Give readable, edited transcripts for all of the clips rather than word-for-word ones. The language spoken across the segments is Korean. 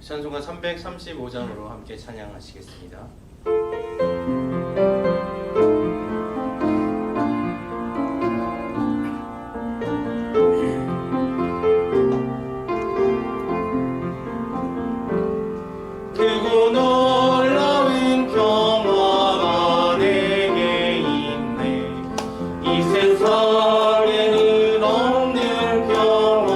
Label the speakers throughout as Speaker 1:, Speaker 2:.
Speaker 1: 찬송가 335장으로 함께 찬양하시겠습니다.
Speaker 2: 크고 놀라운 평화가 내게 있네. 이 세상에는 없는 평화.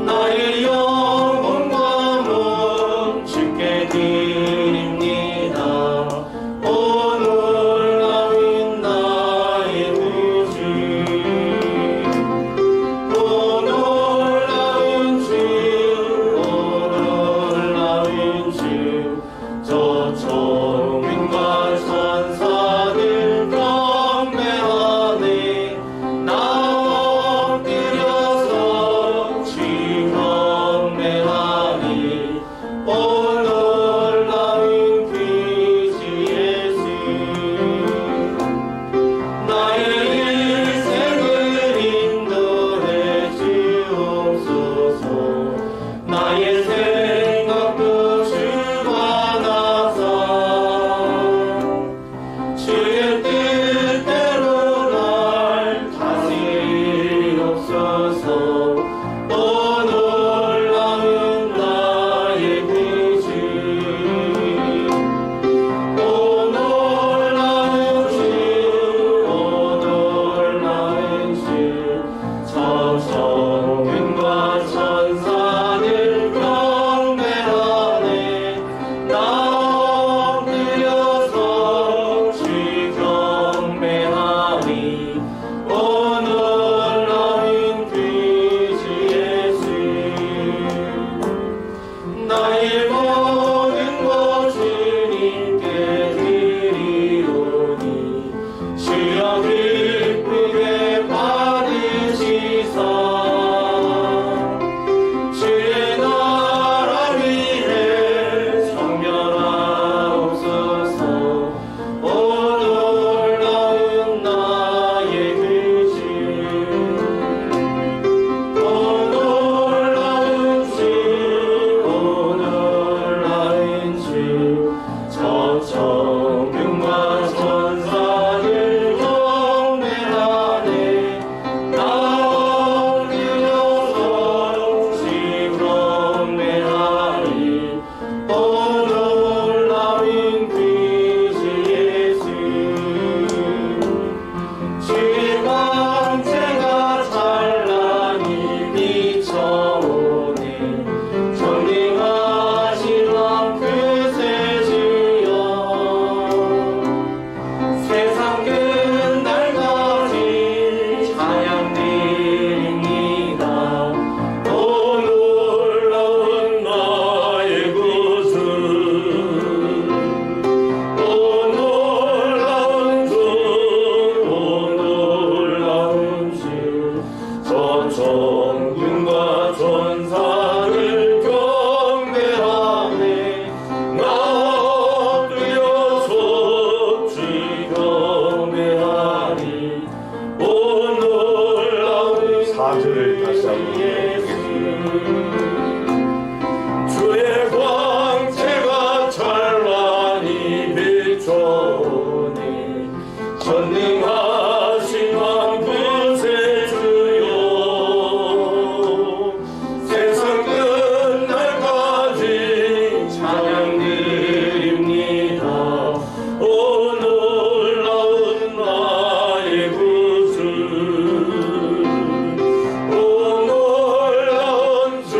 Speaker 2: 나의 영혼과 몸 주께 드립니다. 오 놀라운 나의 구주. 오 놀라운 주. 저 천군과 천사들 경배하네. 나 엎드려서 주 경배하니. 오 놀라운 그 주 예수. 나의 일생을 인도해 주옵소서. 나의 생각도 주관하사 주의 뜻대로 날 다스리옵소서. 오 놀라운 나의 구주. 오 놀라운 주. 오 놀라운 주. 저 천군과 천사들 경배하네. 나 엎드려서 주 경배하니. 오 놀라운 그 주 예수. 나의 모든 것 주님께 드리오니. 주여 기쁘게 받으시사 주의 나라 위해 성별하옵소서. 오 놀라운 나의 구주. 오 놀라운 주. 오 놀라운 주. 저 천군과 천사들 경배하네. 나 엎드려서 주 경배하니. 오 놀라운 그 주 예수. 주의 광채가 찬란히 비춰오네. 전능하신 왕 그새 주여. 세상 끝날까지 찬양 드립니다. 오 놀라운 나의 구주. 오 놀라운 주. 오 놀라운 주. 저 천군과 천사들 경배하네. 나 엎드려서 주 경배하니. 오 놀라운
Speaker 3: 4절을 다시 한번
Speaker 2: 예수. 주의 광채가 찬란히 비춰오네. 전능하신 왕 구세 주여. 세상 끝날까지 찬양 드립니다. 오 놀라운 나의 구주. 오 놀라운 주.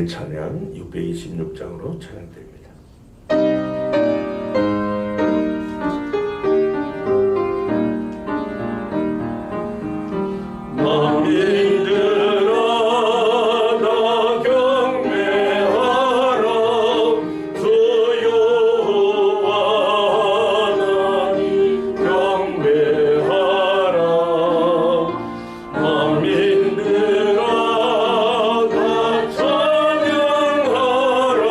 Speaker 3: 우리의 찬양 626장으로 찬양됩니다.
Speaker 2: 만민들아 다 경배하라 주 여호와 하나님 경배하라 만민들아 다 찬양하라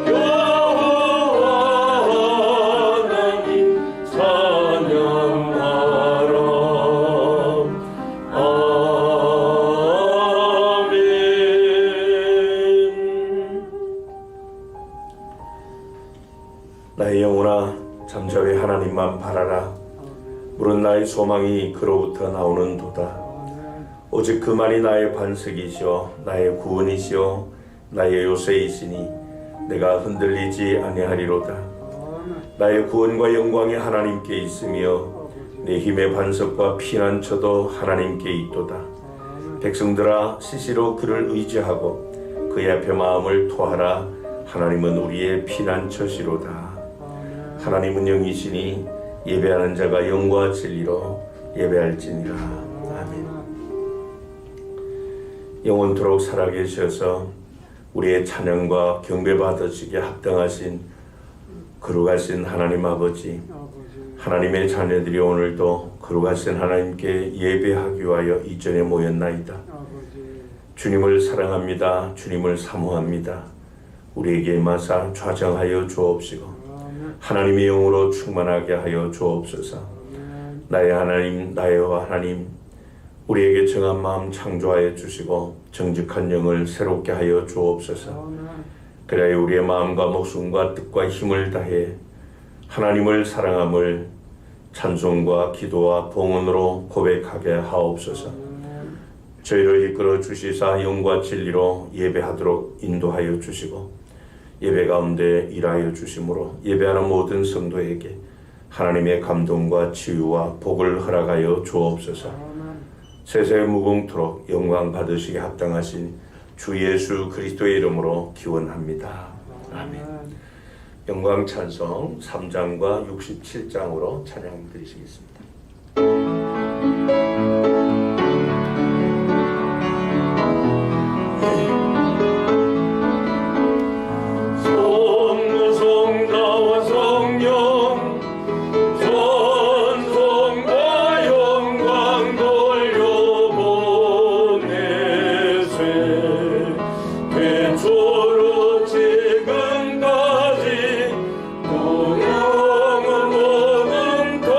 Speaker 2: 여호와 하나님 찬양하라 아멘.
Speaker 3: 나의 영혼아 잠자리 하나님만 바라라. 물은 나의 소망이 그로부터 나오는 도다. 오직 그만이 나의 반석이시오 나의 구원이시오 나의 요새이시니 내가 흔들리지 아니하리로다. 나의 구원과 영광이 하나님께 있으며 내 힘의 반석과 피난처도 하나님께 있도다. 백성들아 시시로 그를 의지하고 그의 앞에 마음을 토하라. 하나님은 우리의 피난처시로다. 하나님은 영이시니 예배하는 자가 영과 진리로 예배할지니라. 아멘. 영원토록 살아계셔서 우리의 찬양과 경배 받으시기에 합당하신 거룩하신 하나님 아버지, 하나님의 자녀들이 오늘도 거룩하신 하나님께 예배하기 위하여 이 전에 모였나이다. 주님을 사랑합니다. 주님을 사모합니다. 우리에게 임하사 좌정하여 주옵시고 하나님의 영으로 충만하게 하여 주옵소서. 나의 하나님, 나의 하나님, 우리에게 정한 마음 창조하여 주시고 정직한 영을 새롭게 하여 주옵소서. 그래야 우리의 마음과 목숨과 뜻과 힘을 다해 하나님을 사랑함을 찬송과 기도와 봉헌으로 고백하게 하옵소서. 저희를 이끌어 주시사 영과 진리로 예배하도록 인도하여 주시고 예배 가운데 일하여 주심으로 예배하는 모든 성도에게 하나님의 감동과 치유와 복을 허락하여 주옵소서. 세세 무궁토록 영광 받으시기 합당하신 주 예수 그리스도의 이름으로 기원합니다. 아멘. 영광 찬송 3장과 67장으로 찬양 드리시겠습니다.
Speaker 2: 성자와 성령 전성과 영광 돌려보내세 태초로 지금까지 또 영원 모금토록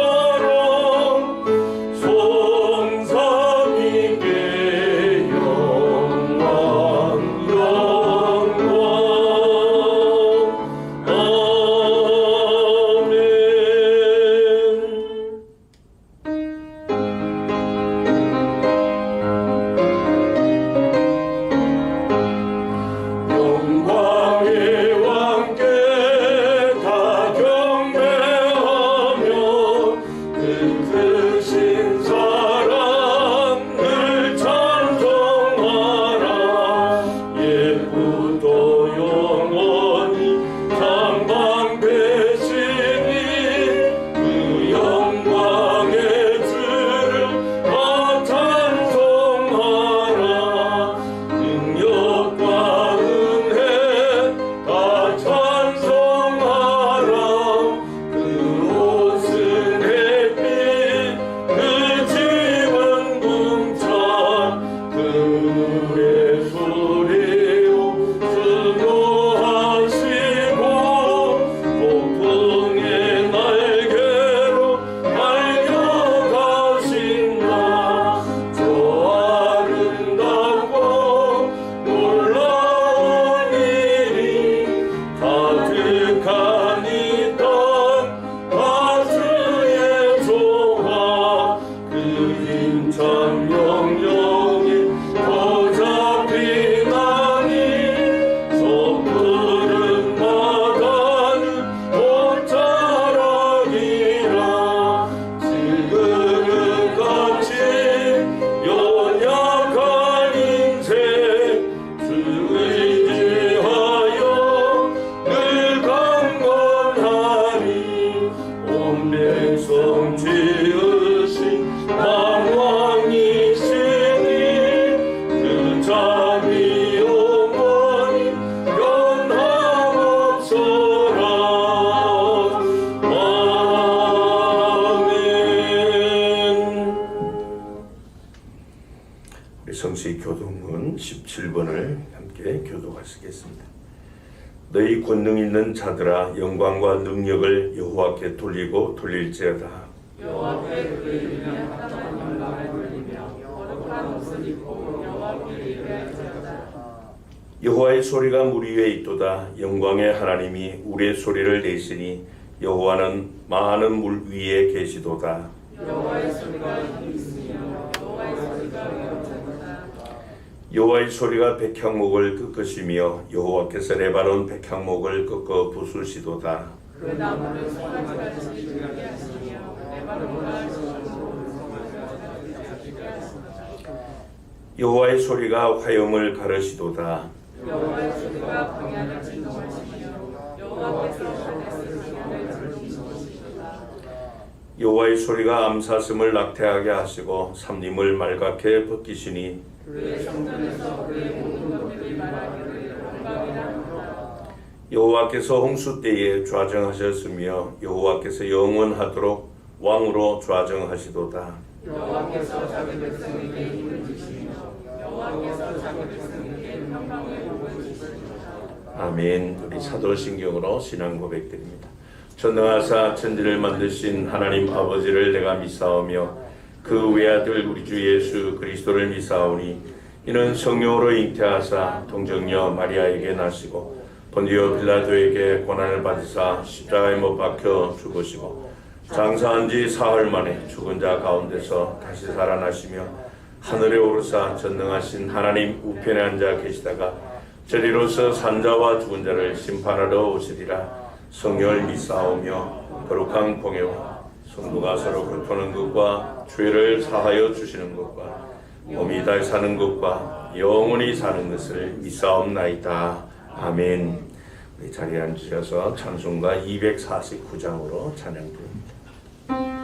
Speaker 3: 성시 교동문 17번을 함께 교독하시겠습니다. 너희 권능 있는 자들아 영광과 능력을 여호와께 돌리고 돌릴지어다.
Speaker 4: 여호와께 돌리며 합당한 영광을 돌리며 거룩한 옷을 입고 여호와께 예배할지어다.
Speaker 3: 여호와의 소리가 물 위에 있도다. 영광의 하나님이 우리의 소리를 내시니 여호와는 많은 물 위에 계시도다.
Speaker 4: 여호와의 소리가 힘이 있으며 여호와의 소리가 위엄하도다.
Speaker 3: 여호와의 소리가 백향목을 꺾으시며 여호와께서 레바논 백향목을 꺾어 부수시도다.
Speaker 4: 그 나무를 송아지같이 들게 하시며 레바논과
Speaker 3: 여호와의 소리가 화염을 가르시도다.
Speaker 4: 여호와의 소리가 광야를 진동하시며 여호와께서 하늘에서 기름을 불러주시도다.
Speaker 3: 여호와의 소리가 암사슴을 낙태하게 하시고 삼림을 말갛게 벗기시니
Speaker 4: 그의 성전에서 그의 모든 것들이 말하기를 영광이라 하도다.
Speaker 3: 여호와께서 홍수 때에 좌정하셨으며 여호와께서 영원하도록 왕으로 좌정하시도다.
Speaker 4: 여호와께서 자기 백성에게 힘을 주시며 여호와께서 자기 백성에게 평강의 복을 주시리로다.
Speaker 3: 아멘. 우리 사도신경으로 신앙 고백드립니다. 전능하사 천지를 만드신 하나님 아버지를 내가 믿사오며 그 외아들 우리 주 예수 그리스도를 믿사오니 이는 성령으로 잉태하사 동정녀 마리아에게 나시고 본디오 빌라도에게 고난을 받으사 십자가에 못 박혀 죽으시고 장사한 지 사흘 만에 죽은 자 가운데서 다시 살아나시며 하늘에 오르사 전능하신 하나님 우편에 앉아 계시다가 저리로서 산자와 죽은 자를 심판하러 오시리라. 성령을 믿사오며 거룩한 공예와 성도가 서로 교통하는 것과 죄를 사하여 주시는 것과 몸이 달 사는 것과 영원히 사는 것을 믿사옵나이다. 아멘. 우리 자리에 앉으셔서 찬송가 249장으로 찬양드립니다.
Speaker 2: 그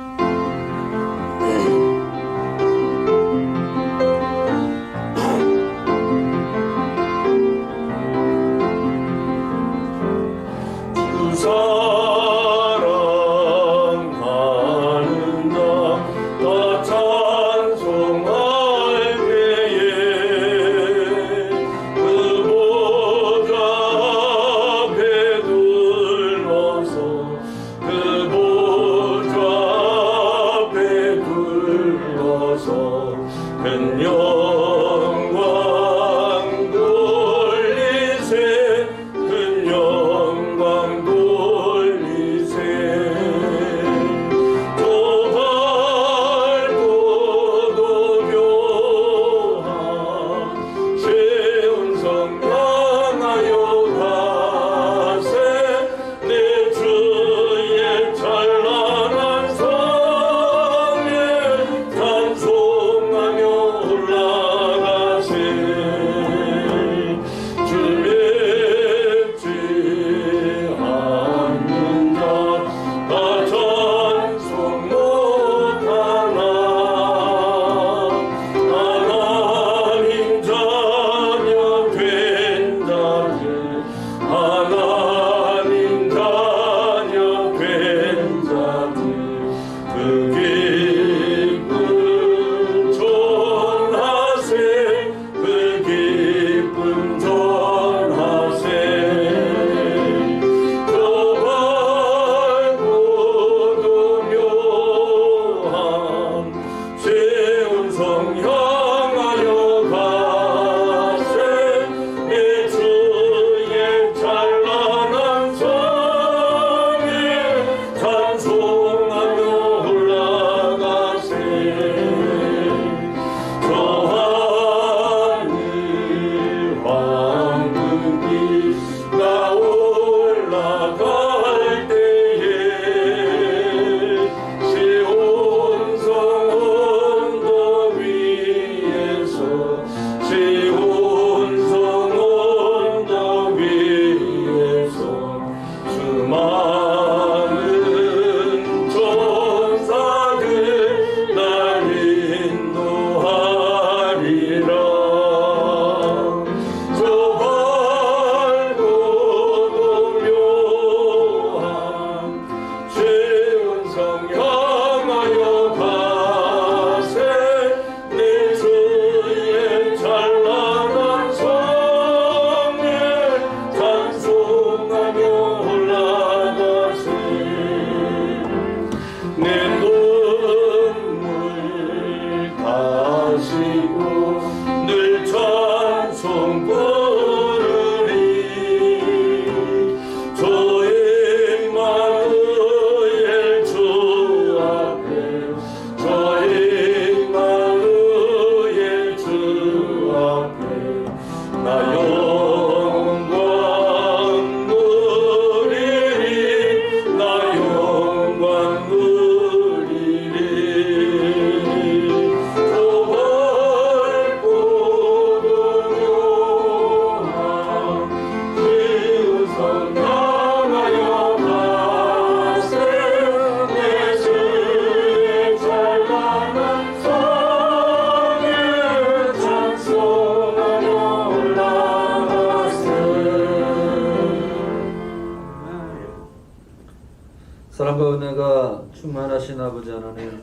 Speaker 5: 충만하신 아버지 하나님,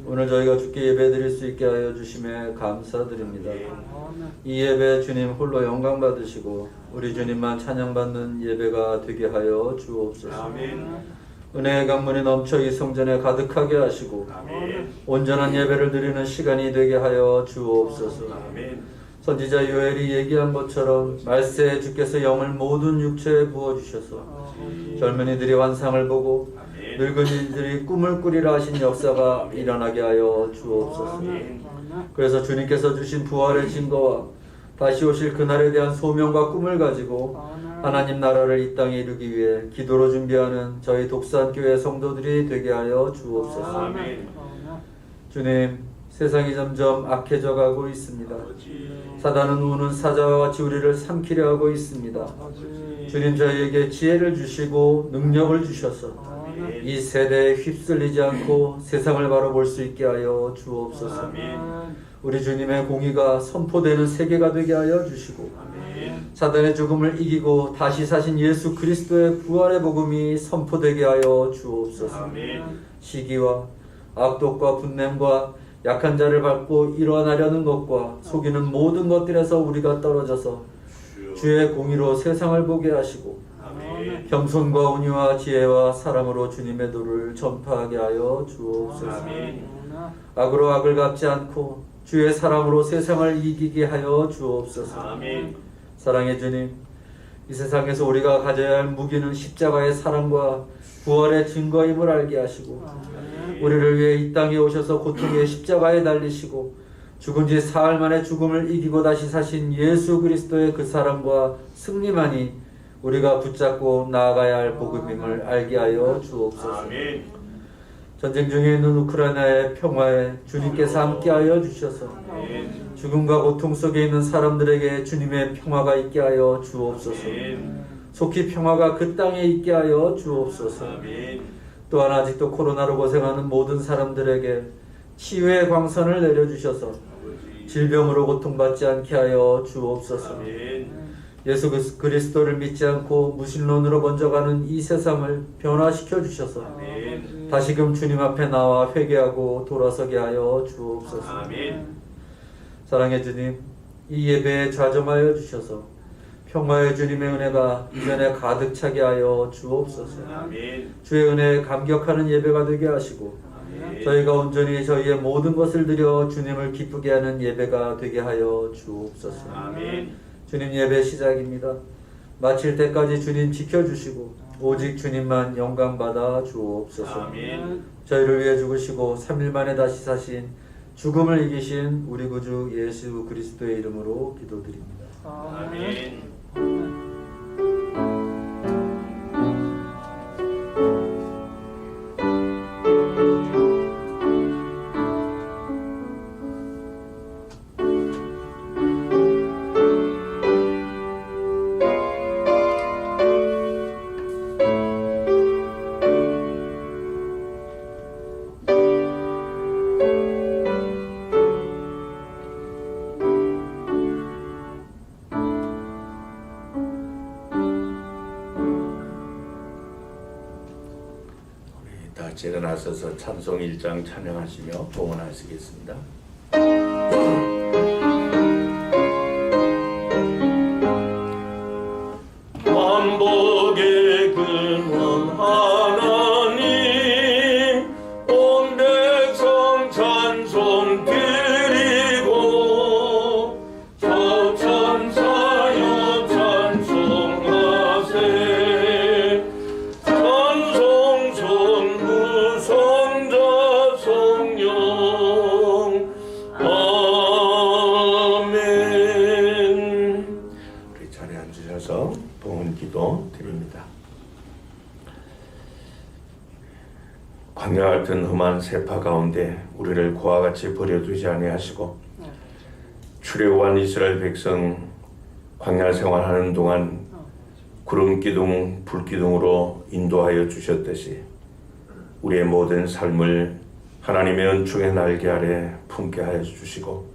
Speaker 5: 오늘 저희가 주께 예배드릴 수 있게 하여 주심에 감사드립니다. 이 예배 주님 홀로 영광 받으시고 우리 주님만 찬양받는 예배가 되게 하여 주옵소서. 은혜의 강문이 넘쳐 이 성전에 가득하게 하시고 온전한 예배를 드리는 시간이 되게 하여 주옵소서. 선지자 요엘이 얘기한 것처럼 말세에 주께서 영을 모든 육체에 부어주셔서 젊은이들이 환상을 보고 늙은이들이 꿈을 꾸리라 하신 역사가 일어나게 하여 주옵소서. 그래서 주님께서 주신 부활의 증거와 다시 오실 그날에 대한 소명과 꿈을 가지고 하나님 나라를 이 땅에 이루기 위해 기도로 준비하는 저희 독산교회 성도들이 되게 하여 주옵소서. 주님, 세상이 점점 악해져 가고 있습니다. 사단은 우는 사자와 같이 우리를 삼키려 하고 있습니다. 주님, 저희에게 지혜를 주시고 능력을 주셔서 이 세대에 휩쓸리지 않고 세상을 바라볼 수 있게 하여 주옵소서. 우리 주님의 공의가 선포되는 세계가 되게 하여 주시고 사단의 죽음을 이기고 다시 사신 예수 그리스도의 부활의 복음이 선포되게 하여 주옵소서. 시기와 악독과 분냄과 약한 자를 밟고 일어나려는 것과 속이는 모든 것들에서 우리가 떨어져서 주의 공의로 세상을 보게 하시고 겸손과 온유와 지혜와 사랑으로 주님의 도를 전파하게 하여 주옵소서. 악으로 악을 갚지 않고 주의 사랑으로 세상을 이기게 하여 주옵소서. 사랑의 주님, 이 세상에서 우리가 가져야 할 무기는 십자가의 사랑과 부활의 증거임을 알게 하시고 우리를 위해 이 땅에 오셔서 고통의 십자가에 달리시고 죽은 지 사흘 만에 죽음을 이기고 다시 사신 예수 그리스도의 그 사랑과 승리만이 우리가 붙잡고 나아가야 할 복음임을 알게 하여 주옵소서. 전쟁 중에 있는 우크라이나의 평화에 주님께서 함께하여 주셔서 죽음과 고통 속에 있는 사람들에게 주님의 평화가 있게 하여 주옵소서. 속히 평화가 그 땅에 있게 하여 주옵소서. 또한 아직도 코로나로 고생하는 모든 사람들에게 치유의 광선을 내려주셔서 질병으로 고통받지 않게 하여 주옵소서. 예수 그리스도를 믿지 않고 무신론으로 번져가는 이 세상을 변화시켜 주셔서 다시금 주님 앞에 나와 회개하고 돌아서게 하여 주옵소서. 사랑의 주님, 이 예배에 좌점하여 주셔서 평화의 주님의 은혜가 이전에 가득 차게 하여 주옵소서. 주의 은혜에 감격하는 예배가 되게 하시고 저희가 온전히 저희의 모든 것을 드려 주님을 기쁘게 하는 예배가 되게 하여 주옵소서. 주님, 예배 시작입니다. 마칠 때까지 주님 지켜주시고 오직 주님만 영광받아 주옵소서. 저희를 위해 죽으시고 3일 만에 다시 사신 죽음을 이기신 우리 구주 예수 그리스도의 이름으로 기도드립니다.
Speaker 2: 아멘.
Speaker 3: 제가 나서서 찬송 1장 찬양하시며 봉헌하시겠습니다.
Speaker 2: 만복의 근원 하나님 온 백성 찬송 드리고 천천사여 찬송하세 찬송 성부 성자 성령 아멘.
Speaker 3: 우리 자리에 앉으셔서 봉헌기도 드립니다. 광야 같은 험한 세파 가운데 우리를 고와 같이 버려두지 아니하시고 출애굽한 이스라엘 백성 광야 생활하는 동안 구름 기둥, 불 기둥으로 인도하여 주셨듯이 우리의 모든 삶을 하나님의 은총의 날개 아래 품게 하여 주시고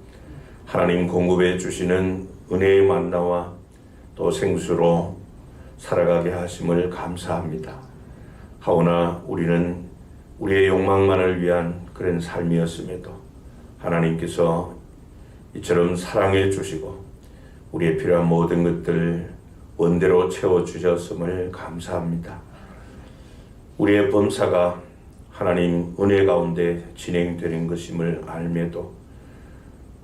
Speaker 3: 하나님 공급해 주시는 은혜의 만나와 또 생수로 살아가게 하심을 감사합니다. 하오나 우리는 우리의 욕망만을 위한 그런 삶이었음에도 하나님께서 이처럼 사랑해 주시고 우리의 필요한 모든 것들 원대로 채워주셨음을 감사합니다. 우리의 범사가 하나님 은혜 가운데 진행되는 것임을 알매도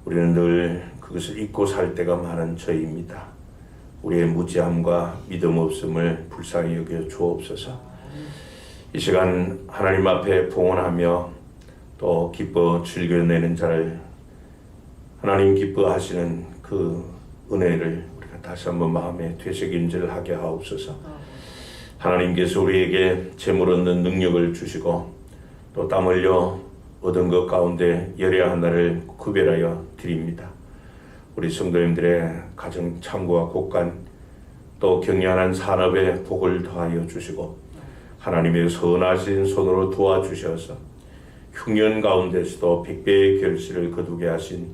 Speaker 3: 우리는 늘 그것을 잊고 살 때가 많은 저희입니다. 우리의 무지함과 믿음 없음을 불쌍히 여겨 주옵소서. 이 시간 하나님 앞에 봉헌하며 또 기뻐 즐겨내는 자를 하나님 기뻐하시는 그 은혜를 우리가 다시 한번 마음에 되새김질하게 하옵소서. 하나님께서 우리에게 재물 얻는 능력을 주시고 또 땀 흘려 얻은 것 가운데 열의 하나를 구별하여 드립니다. 우리 성도님들의 가정 창고와 곳간 또 경영하는 산업에 복을 더하여 주시고 하나님의 선하신 손으로 도와주셔서 흉년 가운데서도 백배의 결실을 거두게 하신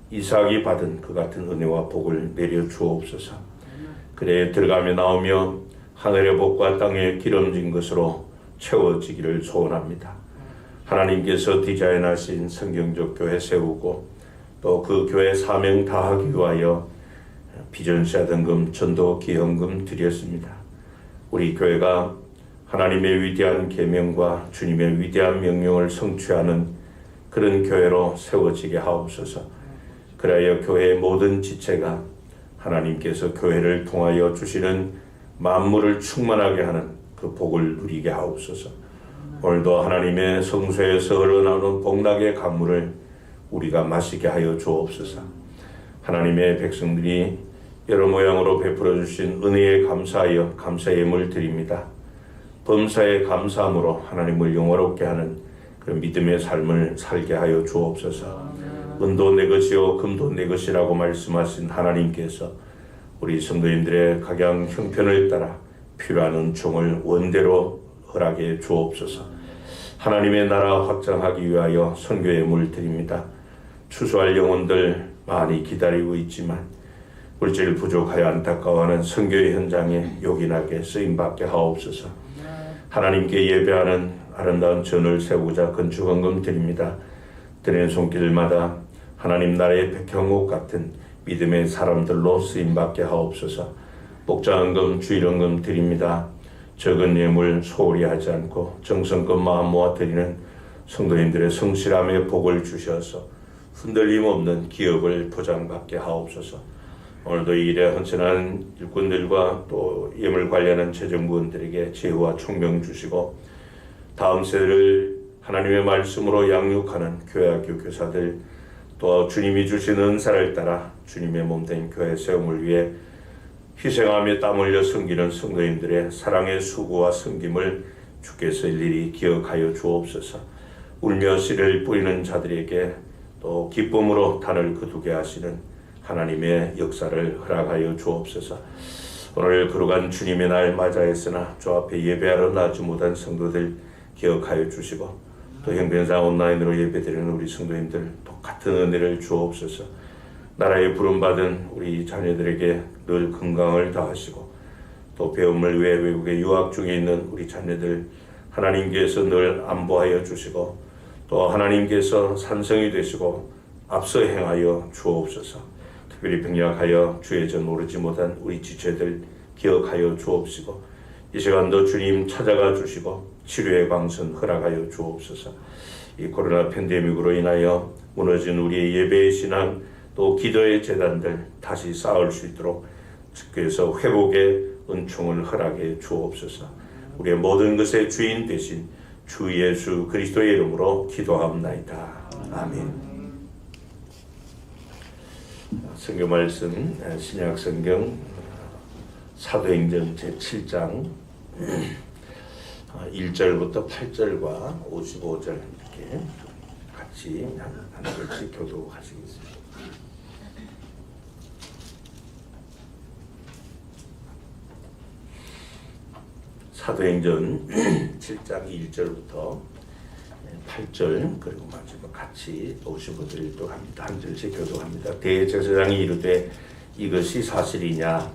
Speaker 3: 이삭이 받은 그 같은 은혜와 복을 내려 주옵소서. 그래 들어가며 나오며 하늘의 복과 땅에 기름진 것으로 채워지기를 소원합니다. 하나님께서 디자인하신 성경적 교회 세우고 또 그 교회 사명 다하기 위하여 비전시아 등금 전도 기여금 드렸습니다. 우리 교회가 하나님의 위대한 계명과 주님의 위대한 명령을 성취하는 그런 교회로 세워지게 하옵소서. 그래야 교회의 모든 지체가 하나님께서 교회를 통하여 주시는 만물을 충만하게 하는 그 복을 누리게 하옵소서. 오늘도 하나님의 성소에서 흘러나오는 복락의 강물을 우리가 마시게 하여 주옵소서. 하나님의 백성들이 여러 모양으로 베풀어 주신 은혜에 감사하여 감사의 예물 드립니다. 범사에 감사함으로 하나님을 영화롭게 하는 그런 믿음의 삶을 살게 하여 주옵소서. 은도 내 것이요 금도 내 것이라고 말씀하신 하나님께서 우리 성도님들의 각양 형편을 따라 필요한 은총을 원대로 허락해 주옵소서. 하나님의 나라 확장하기 위하여 선교의 물 드립니다. 추수할 영혼들 많이 기다리고 있지만 물질 부족하여 안타까워하는 선교의 현장에 요긴하게 쓰임받게 하옵소서. 하나님께 예배하는 아름다운 전을 세우고자 건축헌금 드립니다. 드리는 손길마다 하나님 나라의 백향목 같은 믿음의 사람들로 쓰임받게 하옵소서. 목자헌금 주일헌금 드립니다. 적은 예물 소홀히 하지 않고 정성껏 마음 모아 드리는 성도님들의 성실함의 복을 주셔서 흔들림 없는 기업을 보장받게 하옵소서. 오늘도 이 일에 헌신한 일꾼들과 또 예물 관리하는 재정부원들에게 지혜와 총명 주시고 다음 세대를 하나님의 말씀으로 양육하는 교회학교 교사들 또 주님이 주신 은사를 따라 주님의 몸된 교회 세움을 위해 희생하며 땀 흘려 섬기는 성도님들의 사랑의 수고와 섬김을 주께서 일일이 기억하여 주옵소서. 울며 씨를 뿌리는 자들에게 또 기쁨으로 단을 거두게 하시는 하나님의 역사를 허락하여 주옵소서. 오늘 거룩한 주님의 날 맞이하였으나 주 앞에 예배하러 나지 못한 성도들 기억하여 주시고 또 형편상 온라인으로 예배드리는 우리 성도님들 똑같은 은혜를 주옵소서. 나라에 부름받은 우리 자녀들에게 늘 건강을 다하시고 또 배움을 위해 외국에 유학 중에 있는 우리 자녀들 하나님께서 늘 안보하여 주시고 또 하나님께서 산성이 되시고 앞서 행하여 주옵소서. 특별히 병약하여 주의 전 오르지 못한 우리 지체들 기억하여 주옵시고 이 시간도 주님 찾아가 주시고 치료의 광선 허락하여 주옵소서. 이 코로나 팬데믹으로 인하여 무너진 우리의 예배의 신앙 또 기도의 재단들 다시 쌓을 수 있도록 주께서 회복의 은총을 허락해 주옵소서. 우리의 모든 것의 주인 되신 주 예수 그리스도의 이름으로 기도합나이다. 아멘. 성경 말씀 신약 성경 사도행전 제7장 1절부터 8절과 55절 이렇게 같이 한 절씩 교독하시겠습니다. 사도행전 7장 1절부터 8절 그리고 마지막 같이 55절도 합니다. 한 절씩 교독합니다. 대제사장이 이르되 이것이 사실이냐?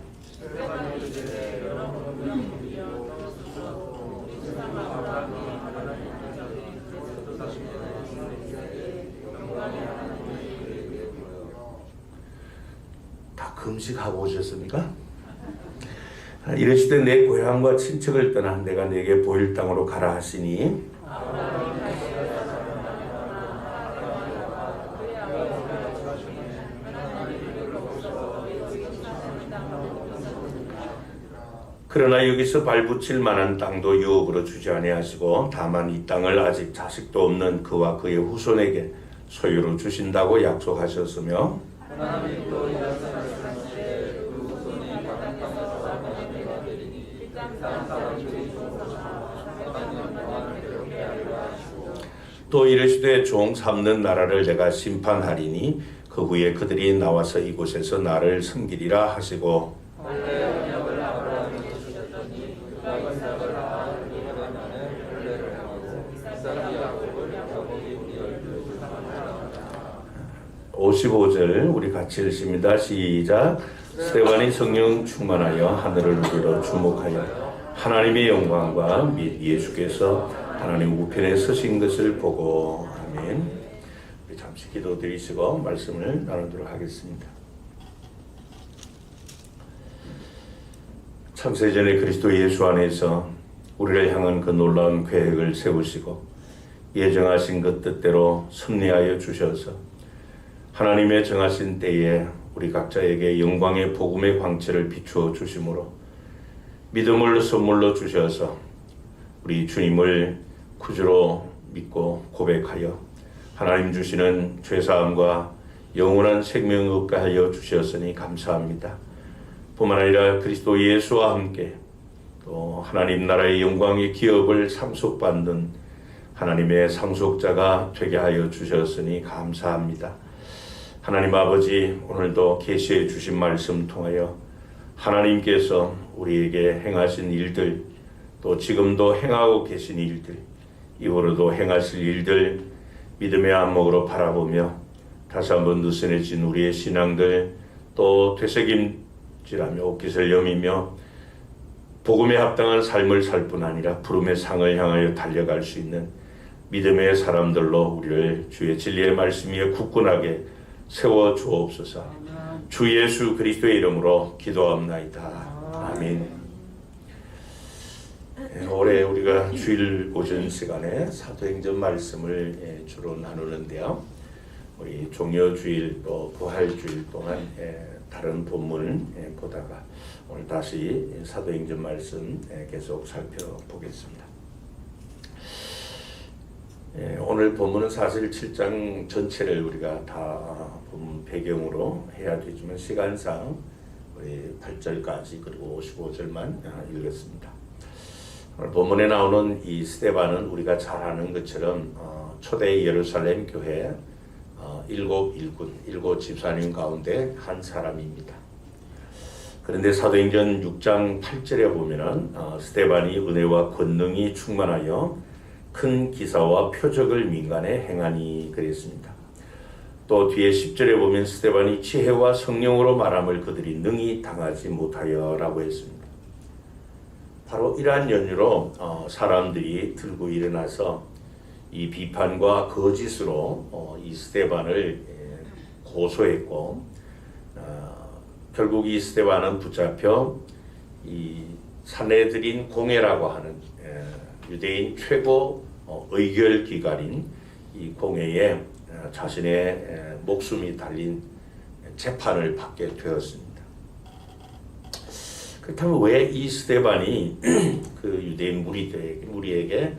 Speaker 3: 금식하고 오셨습니까? 이르시되 내 고향과 친척을 떠나 내가 내게 보일 땅으로 가라 하시니 그러나 여기서 발붙일 만한 땅도 유업으로 주지 아니하시고 다만 이 땅을 아직 자식도 없는 그와 그의 후손에게 소유로 주신다고 약속하셨으며
Speaker 5: 하나님이 또 이같이 말씀하시되 그 후손이 다른 땅에서 사는 내가 되리니 그 땅 사람들이
Speaker 3: 또 이르시되 종 삼는 나라를 내가 심판하리니 그 후에 그들이 나와서 이곳에서 나를 섬기리라 하시고
Speaker 5: 원래 언약을 아브라함에게 주셨더니 그가 이삭을 낳아 그가 만에 혼례를 행하고 이삭이 야곱을 야곱이 우리 얼굴을 사랑하라.
Speaker 3: 55절 우리 같이 읽습니다. 시작. 스데반이 성령 충만하여 하늘을 우러러 주목하여 하나님의 영광과 및 예수께서 하나님 우편에 서신 것을 보고 아멘. 우리 잠시 기도드리시고 말씀을 나누도록 하겠습니다. 창세전에 그리스도 예수 안에서 우리를 향한 그 놀라운 계획을 세우시고 예정하신 그 뜻대로 섭리하여 주셔서 하나님의 정하신 때에 우리 각자에게 영광의 복음의 광채를 비추어 주심으로 믿음을 선물로 주셔서 우리 주님을 구주로 믿고 고백하여 하나님 주시는 죄사함과 영원한 생명을 얻게 하여 주셨으니 감사합니다. 뿐만 아니라 그리스도 예수와 함께 또 하나님 나라의 영광의 기업을 상속받는 하나님의 상속자가 되게 하여 주셨으니 감사합니다. 하나님 아버지, 오늘도 계시해 주신 말씀 통하여 하나님께서 우리에게 행하신 일들, 또 지금도 행하고 계신 일들, 이후로도 행하실 일들 믿음의 안목으로 바라보며 다시 한번 느슨해진 우리의 신앙들 또 되새김질하며 옷깃을 여미며 복음에 합당한 삶을 살 뿐 아니라 부름의 상을 향하여 달려갈 수 있는 믿음의 사람들로 우리를 주의 진리의 말씀 위에 굳건하게 세워 주옵소서. 주 예수 그리스도의 이름으로 기도합나이다. 아멘. 올해 우리가 주일 오전 시간에 사도행전 말씀을 주로 나누는데요. 우리 종려주일 또 부활주일 동안 다른 본문을 보다가 오늘 다시 사도행전 말씀 계속 살펴보겠습니다. 오늘 본문은 사실 7장 전체를 우리가 다 본문 배경으로 해야 되지만 시간상 우리 8절까지 그리고 55절만 읽었습니다. 오늘 본문에 나오는 이 스데반은 우리가 잘 아는 것처럼 초대 예루살렘 교회 일곱 집사님 가운데 한 사람입니다. 그런데 사도행전 6장 8절에 보면은 스데반이 은혜와 권능이 충만하여 큰 기사와 표적을 민간에 행하니 그랬습니다. 또 뒤에 10절에 보면 스데반이 지혜와 성령으로 말함을 그들이 능히 당하지 못하여 라고 했습니다. 바로 이러한 연유로 사람들이 들고 일어나서 이 비판과 거짓으로 이 스데반을 고소했고 결국 이 스데반은 붙잡혀 이 산헤드린 공회라고 하는 유대인 최고 의결 기관인 이 공회에 자신의 목숨이 달린 재판을 받게 되었습니다. 그렇다면 왜 이 스데반이 그 유대인 무리에게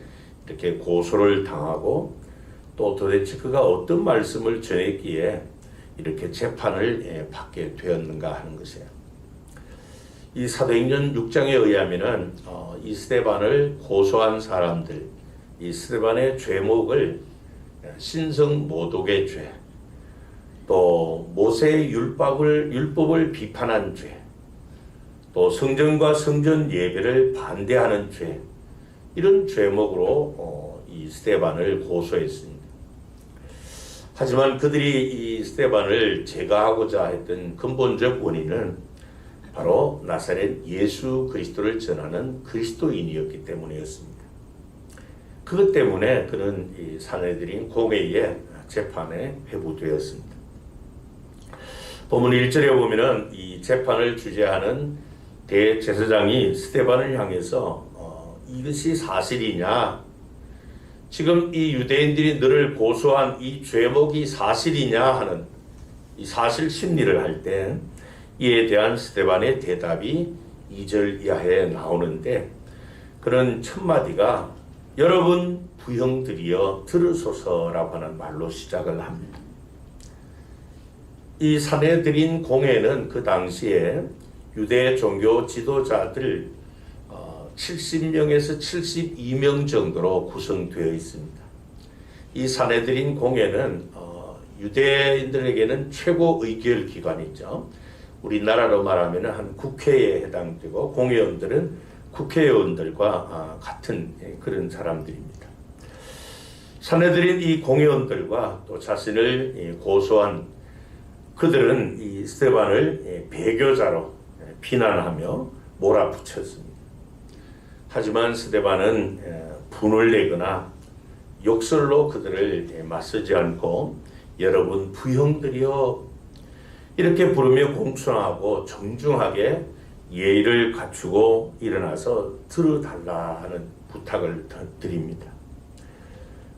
Speaker 3: 이렇게 고소를 당하고 또 도대체 그가 어떤 말씀을 전했기에 이렇게 재판을 받게 되었는가 하는 것이에요. 이 사도행전 6장에 의하면은 이 스데반을 고소한 사람들, 이 스데반의 죄목을 신성 모독의 죄, 또 모세의 율법을 비판한 죄, 또 성전과 성전 예배를 반대하는 죄, 이런 죄목으로 이 스데반을 고소했습니다. 하지만 그들이 이 스데반을 제거하고자 했던 근본적 원인은 바로 나사렛 예수 그리스도를 전하는 그리스도인이었기 때문이었습니다. 그것 때문에 그는 이 산헤드린 공회의 재판에 회부되었습니다. 본문 1절에 보면은 이 재판을 주재하는 대제사장이 스데반을 향해서 이것이 사실이냐, 지금 이 유대인들이 너를 고소한 이 죄목이 사실이냐 하는 이 사실 심리를 할 때 이에 대한 스데반의 대답이 2절 이하에 나오는데, 그런 첫 마디가 여러분 부형들이여 들으소서라고 하는 말로 시작을 합니다. 이 사내들인 공회는 그 당시에 유대 종교 지도자들 70명에서 72명 정도로 구성되어 있습니다. 이 사내들인 공회는 유대인들에게는 최고 의결 기관이죠. 우리나라로 말하면 한 국회에 해당되고, 공회원들은 국회의원들과 같은 그런 사람들입니다. 사내들인 이 공회원들과 또 자신을 고소한 그들은 이 스데반을 배교자로 비난하며 몰아붙였습니다. 하지만 스데반은 분을 내거나 욕설로 그들을 맞서지 않고 여러분 부형들이여 이렇게 부르며 공손하고 정중하게 예의를 갖추고 일어나서 들어달라 하는 부탁을 드립니다.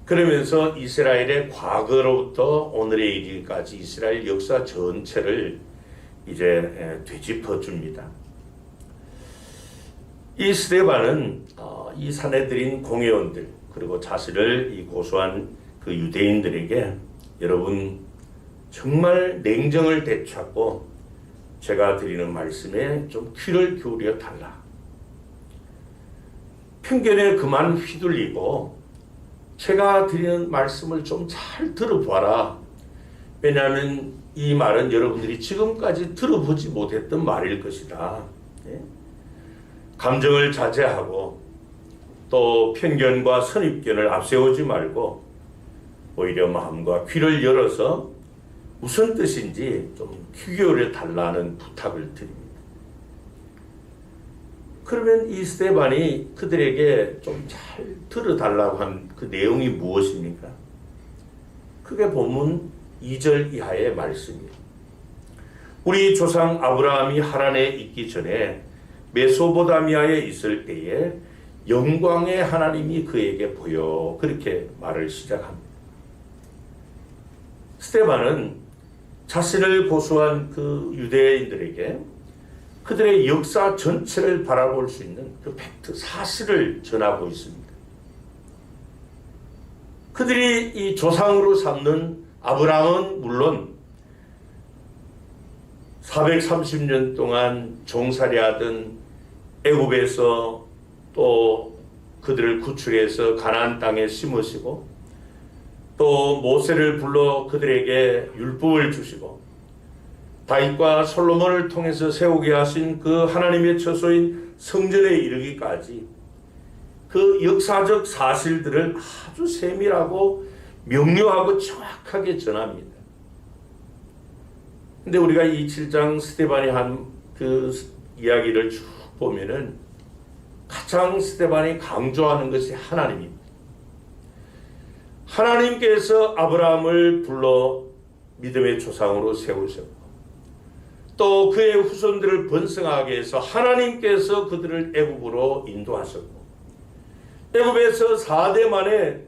Speaker 3: 그러면서 이스라엘의 과거로부터 오늘에 이르기까지 이스라엘 역사 전체를 이제 되짚어 줍니다. 이 스데반은 이 사내들인 공회원들 그리고 자신을 이 고소한 그 유대인들에게 여러분 정말 냉정을 되찾고 제가 드리는 말씀에 좀 귀를 기울여 달라. 편견에 그만 휘둘리고 제가 드리는 말씀을 좀 잘 들어봐라. 왜냐하면 이 말은 여러분들이 지금까지 들어보지 못했던 말일 것이다. 감정을 자제하고 또 편견과 선입견을 앞세우지 말고 오히려 마음과 귀를 열어서 무슨 뜻인지 좀 귀 기울여 달라는 부탁을 드립니다. 그러면 이 스데반이 그들에게 좀 잘 들어달라고 한 그 내용이 무엇입니까? 그게 본문 2절 이하의 말씀이에요. 우리 조상 아브라함이 하란에 있기 전에 메소포타미아에 있을 때에 영광의 하나님이 그에게 보여, 그렇게 말을 시작합니다. 스데반은 자신을 고소한 그 유대인들에게 그들의 역사 전체를 바라볼 수 있는 그 팩트, 사실을 전하고 있습니다. 그들이 이 조상으로 삼는 아브라함은 물론 430년 동안 종살이하던 애굽에서 또 그들을 구출해서 가나안 땅에 심으시고 또 모세를 불러 그들에게 율법을 주시고 다윗과 솔로몬을 통해서 세우게 하신 그 하나님의 처소인 성전에 이르기까지 그 역사적 사실들을 아주 세밀하고 명료하고 정확하게 전합니다. 근데 우리가 이 7장 스데반이 한 그 이야기를 쭉 보면은 가장 스데반이 강조하는 것이 하나님입니다. 하나님께서 아브라함을 불러 믿음의 조상으로 세우셨고 또 그의 후손들을 번성하게 해서 하나님께서 그들을 애굽으로 인도하셨고 애굽에서 4대 만에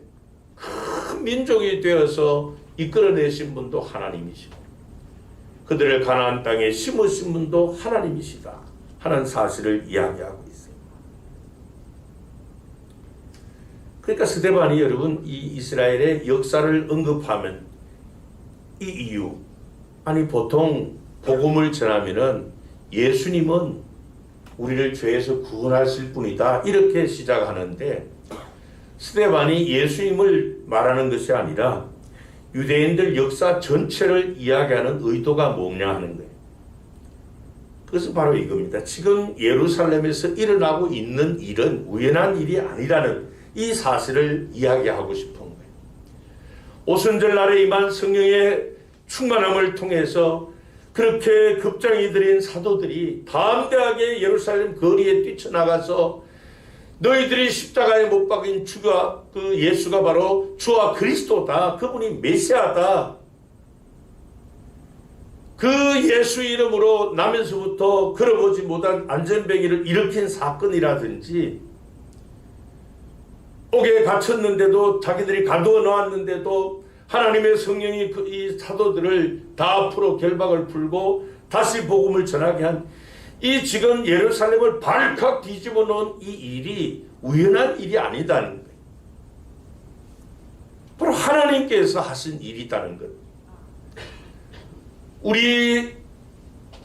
Speaker 3: 큰 민족이 되어서 이끌어내신 분도 하나님이시고 그들을 가나안 땅에 심으신 분도 하나님이시다 하는 사실을 이야기하고 있어요. 그러니까 스데반이 여러분 이 이스라엘의 역사를 언급하면 이 이유, 아니 보통 복음을 전하면은 예수님은 우리를 죄에서 구원하실 분이다 이렇게 시작하는데 스데반이 예수님을 말하는 것이 아니라 유대인들 역사 전체를 이야기하는 의도가 뭐냐 하는 거예요. 그것은 바로 이겁니다. 지금 예루살렘에서 일어나고 있는 일은 우연한 일이 아니라는 이 사실을 이야기하고 싶은 거예요. 오순절 날에 임한 성령의 충만함을 통해서 그렇게 급장이 들인 사도들이 담대하게 예루살렘 거리에 뛰쳐나가서 너희들이 십자가에 못 박인 주가 그 예수가 바로 주와 그리스도다. 그분이 메시아다. 그 예수 이름으로 나면서부터 걸어보지 못한 안전뱅이를 일으킨 사건이라든지, 옥에 갇혔는데도 자기들이 가두어 놓았는데도 하나님의 성령이 이 사도들을 다 풀어 결박을 풀고 다시 복음을 전하게 한 이 지금 예루살렘을 발칵 뒤집어 놓은 이 일이 우연한 일이 아니다는 거예요. 바로 하나님께서 하신 일이다는 것. 우리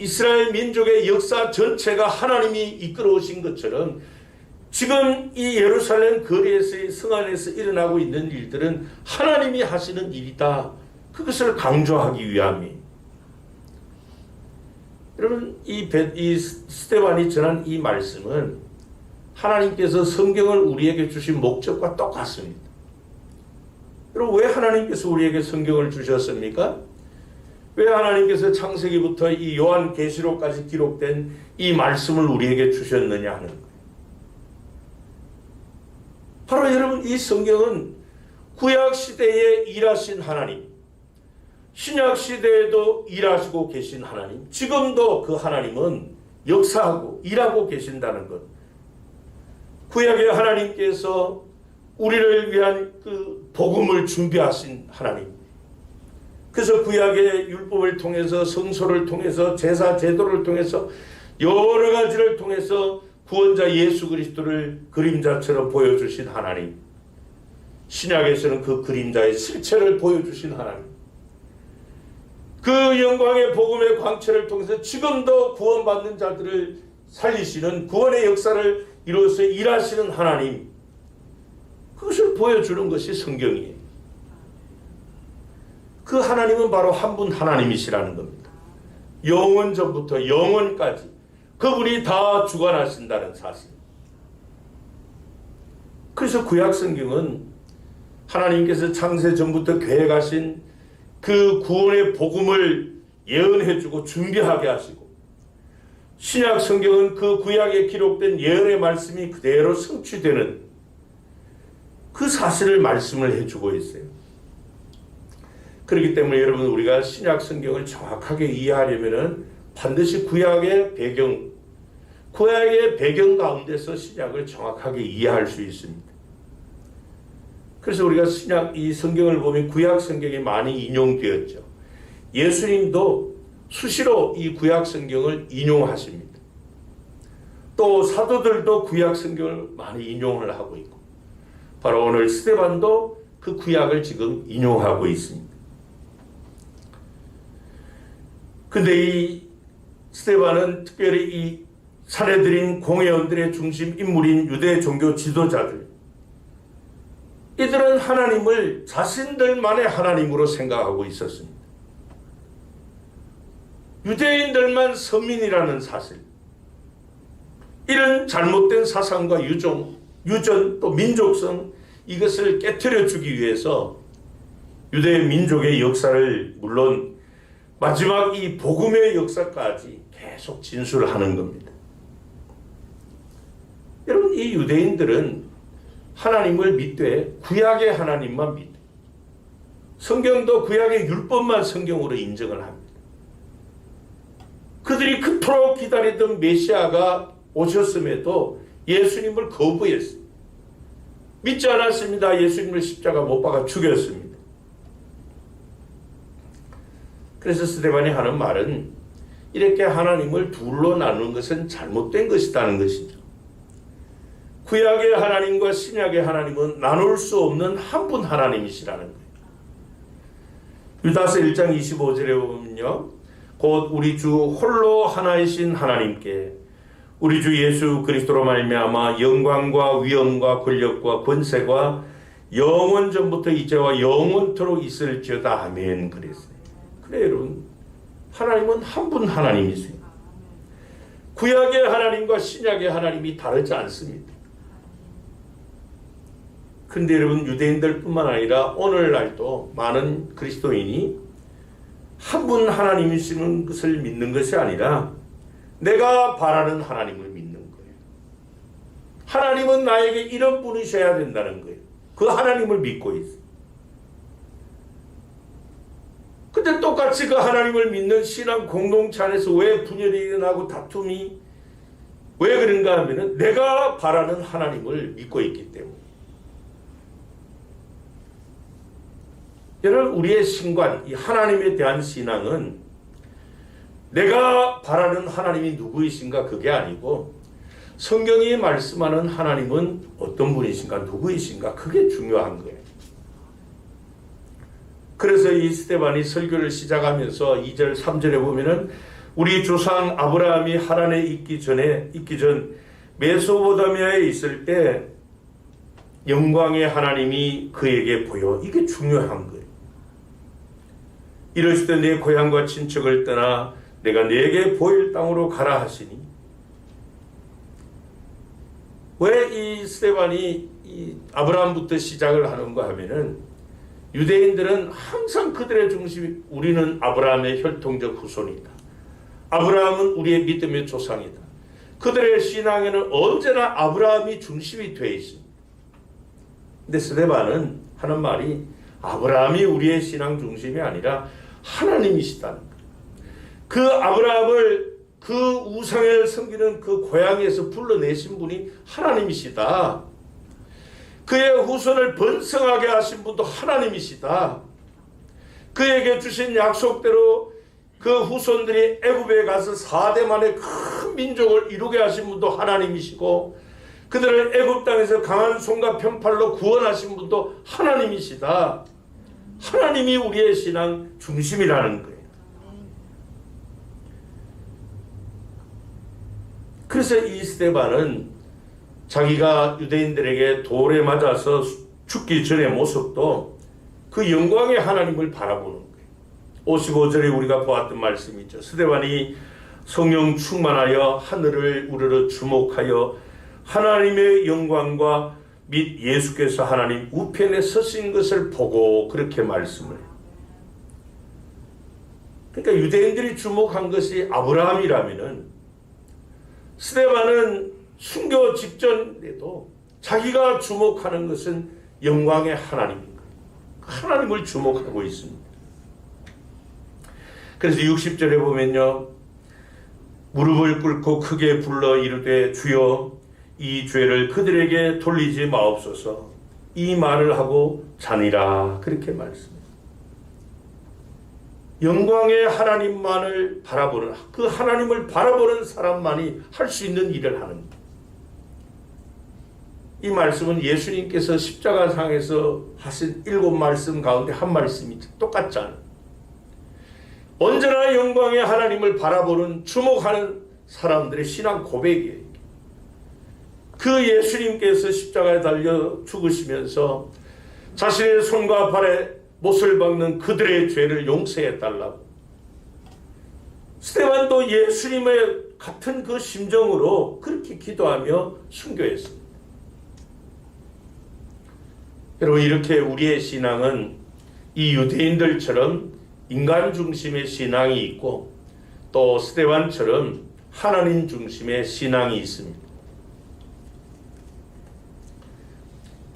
Speaker 3: 이스라엘 민족의 역사 전체가 하나님이 이끌어 오신 것처럼 지금 이 예루살렘 거리에서의 성 안에서 일어나고 있는 일들은 하나님이 하시는 일이다. 그것을 강조하기 위함이에요. 여러분, 이 스데반이 전한 이 말씀은 하나님께서 성경을 우리에게 주신 목적과 똑같습니다. 여러분, 왜 하나님께서 우리에게 성경을 주셨습니까? 왜 하나님께서 창세기부터 이 요한계시록까지 기록된 이 말씀을 우리에게 주셨느냐 하는 거예요. 바로 여러분, 이 성경은 구약시대에 일하신 하나님, 신약시대에도 일하시고 계신 하나님, 지금도 그 하나님은 역사하고 일하고 계신다는 것. 구약의 하나님께서 우리를 위한 그 복음을 준비하신 하나님. 그래서 구약의 율법을 통해서, 성소를 통해서, 제사 제도를 통해서, 여러 가지를 통해서 구원자 예수 그리스도를 그림자처럼 보여주신 하나님. 신약에서는 그 그림자의 실체를 보여주신 하나님. 그 영광의 복음의 광채를 통해서 지금도 구원받는 자들을 살리시는 구원의 역사를 이루어서 일하시는 하나님. 그것을 보여주는 것이 성경이에요. 그 하나님은 바로 한 분 하나님이시라는 겁니다. 영원 전부터 영원까지 그분이 다 주관하신다는 사실. 그래서 구약 성경은 하나님께서 창세 전부터 계획하신 그 구원의 복음을 예언해주고 준비하게 하시고, 신약 성경은 그 구약에 기록된 예언의 말씀이 그대로 성취되는 그 사실을 말씀을 해주고 있어요. 그렇기 때문에 여러분, 우리가 신약 성경을 정확하게 이해하려면 반드시 구약의 배경 가운데서 신약을 정확하게 이해할 수 있습니다. 그래서 우리가 신약 이 성경을 보면 구약 성경이 많이 인용되었죠. 예수님도 수시로 이 구약 성경을 인용하십니다. 또 사도들도 구약 성경을 많이 인용을 하고 있고, 바로 오늘 스데반도 그 구약을 지금 인용하고 있습니다. 근데 이 스데반은 특별히 이 살해드린 공회원들의 중심 인물인 유대 종교 지도자들, 이들은 하나님을 자신들만의 하나님으로 생각하고 있었습니다. 유대인들만 선민이라는 사실, 이런 잘못된 사상과 유전, 또 민족성, 이것을 깨트려 주기 위해서 유대 민족의 역사를 물론 마지막 이 복음의 역사까지 계속 진술하는 겁니다. 여러분, 이 유대인들은 하나님을 믿되 구약의 하나님만 믿되, 성경도 구약의 율법만 성경으로 인정을 합니다. 그들이 그토록 기다리던 메시아가 오셨음에도 예수님을 거부했습니다. 믿지 않았습니다. 예수님을 십자가 못 박아 죽였습니다. 그래서 스데반이 하는 말은 이렇게 하나님을 둘로 나누는 것은 잘못된 것이라는 것이죠. 구약의 하나님과 신약의 하나님은 나눌 수 없는 한 분 하나님이시라는 거예요. 유다서 1장 25절에 보면요, 곧 우리 주 홀로 하나이신 하나님께 우리 주 예수 그리스도로 말미암아 영광과 위엄과 권력과 권세가 영원 전부터 이제와 영원토록 있을지어다. 아멘. 그랬어요. 그래 여러분, 하나님은 한 분 하나님이세요. 구약의 하나님과 신약의 하나님이 다르지 않습니다. 근데 여러분, 유대인들뿐만 아니라 오늘날도 많은 그리스도인이 한 분 하나님이시는 것을 믿는 것이 아니라 내가 바라는 하나님을 믿는 거예요. 하나님은 나에게 이런 분이셔야 된다는 거예요. 그 하나님을 믿고 있어요. 근데 똑같이 그 하나님을 믿는 신앙 공동체 안에서 왜 분열이 일어나고 다툼이 왜 그런가 하면은 내가 바라는 하나님을 믿고 있기 때문에. 여러분, 우리의 신관, 이 하나님에 대한 신앙은 내가 바라는 하나님이 누구이신가 그게 아니고 성경이 말씀하는 하나님은 어떤 분이신가 누구이신가 그게 중요한 거예요. 그래서 이 스데반이 설교를 시작하면서 2절 3절에 보면은 우리 조상 아브라함이 하란에 있기 전 메소포타미아에 있을 때 영광의 하나님이 그에게 보여. 이게 중요한 거예요. 이러시되 내 고향과 친척을 떠나 내가 네게 보일 땅으로 가라 하시니. 왜 이 스데반이 이 아브라함부터 시작을 하는가 하면은 유대인들은 항상 그들의 중심이 우리는 아브라함의 혈통적 후손이다. 아브라함은 우리의 믿음의 조상이다. 그들의 신앙에는 언제나 아브라함이 중심이 되어 있습니다. 근데 스데반은 하는 말이 아브라함이 우리의 신앙 중심이 아니라 하나님이시다는 거예요. 그 아브라함을 그 우상을 섬기는 그 고향에서 불러내신 분이 하나님이시다. 그의 후손을 번성하게 하신 분도 하나님이시다. 그에게 주신 약속대로 그 후손들이 애굽에 가서 4대 만에 큰 민족을 이루게 하신 분도 하나님이시고 그들을 애굽 땅에서 강한 손과 편팔로 구원하신 분도 하나님이시다. 하나님이 우리의 신앙 중심이라는 거예요. 그래서 이 스데반은 자기가 유대인들에게 돌에 맞아서 죽기 전의 모습도 그 영광의 하나님을 바라보는 거예요. 55절에 우리가 보았던 말씀이 있죠. 스데반이 성령 충만하여 하늘을 우러러 주목하여 하나님의 영광과 및 예수께서 하나님 우편에 서신 것을 보고 그렇게 말씀을 해요. 그러니까 유대인들이 주목한 것이 아브라함이라면은 스데반은 순교 직전에도 자기가 주목하는 것은 영광의 하나님인 거예요. 하나님을 주목하고 있습니다. 그래서 60절에 보면요. 무릎을 꿇고 크게 불러 이르되 주여 이 죄를 그들에게 돌리지 마옵소서. 이 말을 하고 자니라. 그렇게 말씀합니다. 영광의 하나님만을 바라보는 그 하나님을 바라보는 사람만이 할 수 있는 일을 하는 거예요. 이 말씀은 예수님께서 십자가상에서 하신 7말씀 가운데 한 말씀이 똑같잖아요. 언제나 영광의 하나님을 바라보는 주목하는 사람들의 신앙 고백이에요. 그 예수님께서 십자가에 달려 죽으시면서 자신의 손과 발에 못을 박는 그들의 죄를 용서해달라고. 스데반도 예수님의 같은 그 심정으로 그렇게 기도하며 순교했습니다. 여러분, 이렇게 우리의 신앙은 이 유대인들처럼 인간 중심의 신앙이 있고 또 스데반처럼 하나님 중심의 신앙이 있습니다.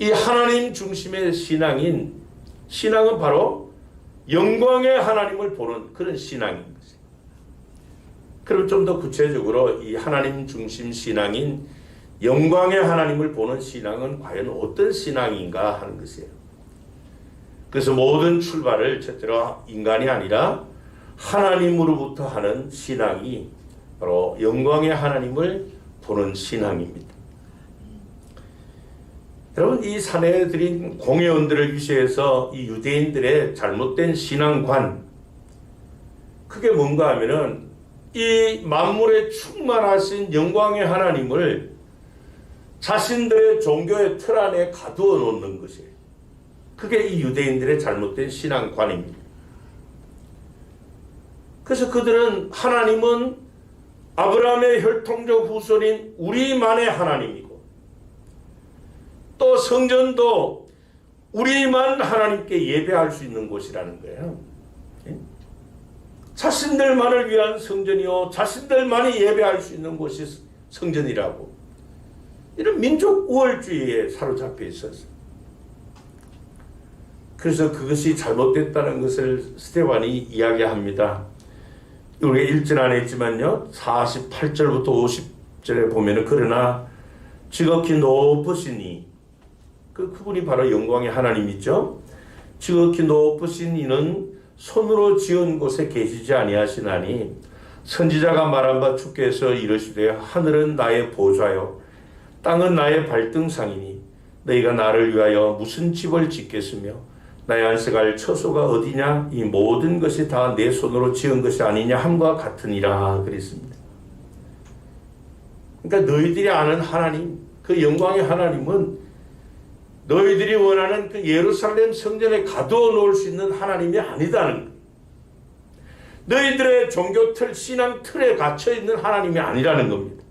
Speaker 3: 이 하나님 중심의 신앙은 바로 영광의 하나님을 보는 그런 신앙인 것이에요. 그럼 좀 더 구체적으로 이 하나님 중심 신앙인 영광의 하나님을 보는 신앙은 과연 어떤 신앙인가 하는 것이에요. 그래서 모든 출발을 첫째로 인간이 아니라 하나님으로부터 하는 신앙이 바로 영광의 하나님을 보는 신앙입니다. 여러분, 이 산에 드린 공회원들을 위시해서 이 유대인들의 잘못된 신앙관, 그게 뭔가 하면은 이 만물에 충만하신 영광의 하나님을 자신들의 종교의 틀 안에 가두어 놓는 것이에요. 그게 이 유대인들의 잘못된 신앙관입니다. 그래서 그들은 하나님은 아브라함의 혈통적 후손인 우리만의 하나님이고 또 성전도 우리만 하나님께 예배할 수 있는 곳이라는 거예요. 자신들만을 위한 성전이요 자신들만이 예배할 수 있는 곳이 성전이라고. 이런 민족 우월주의에 사로잡혀 있었어요. 그래서 그것이 잘못됐다는 것을 스데반이 이야기합니다. 우리가 읽진 않았지만요, 48절부터 50절에 보면은 그러나 지극히 높으시니, 그분이 바로 영광의 하나님이죠. 지극히 높으신 이는 손으로 지은 곳에 계시지 아니하시나니 선지자가 말한 바 주께서 이르시되 하늘은 나의 보좌요 땅은 나의 발등상이니 너희가 나를 위하여 무슨 집을 짓겠으며 나의 안식할 처소가 어디냐? 이 모든 것이 다 내 손으로 지은 것이 아니냐 함과 같으니라 그랬습니다. 그러니까 너희들이 아는 하나님, 그 영광의 하나님은 너희들이 원하는 그 예루살렘 성전에 가두어 놓을 수 있는 하나님이 아니다는 거예요. 너희들의 종교 틀, 신앙 틀에 갇혀 있는 하나님이 아니라는 겁니다.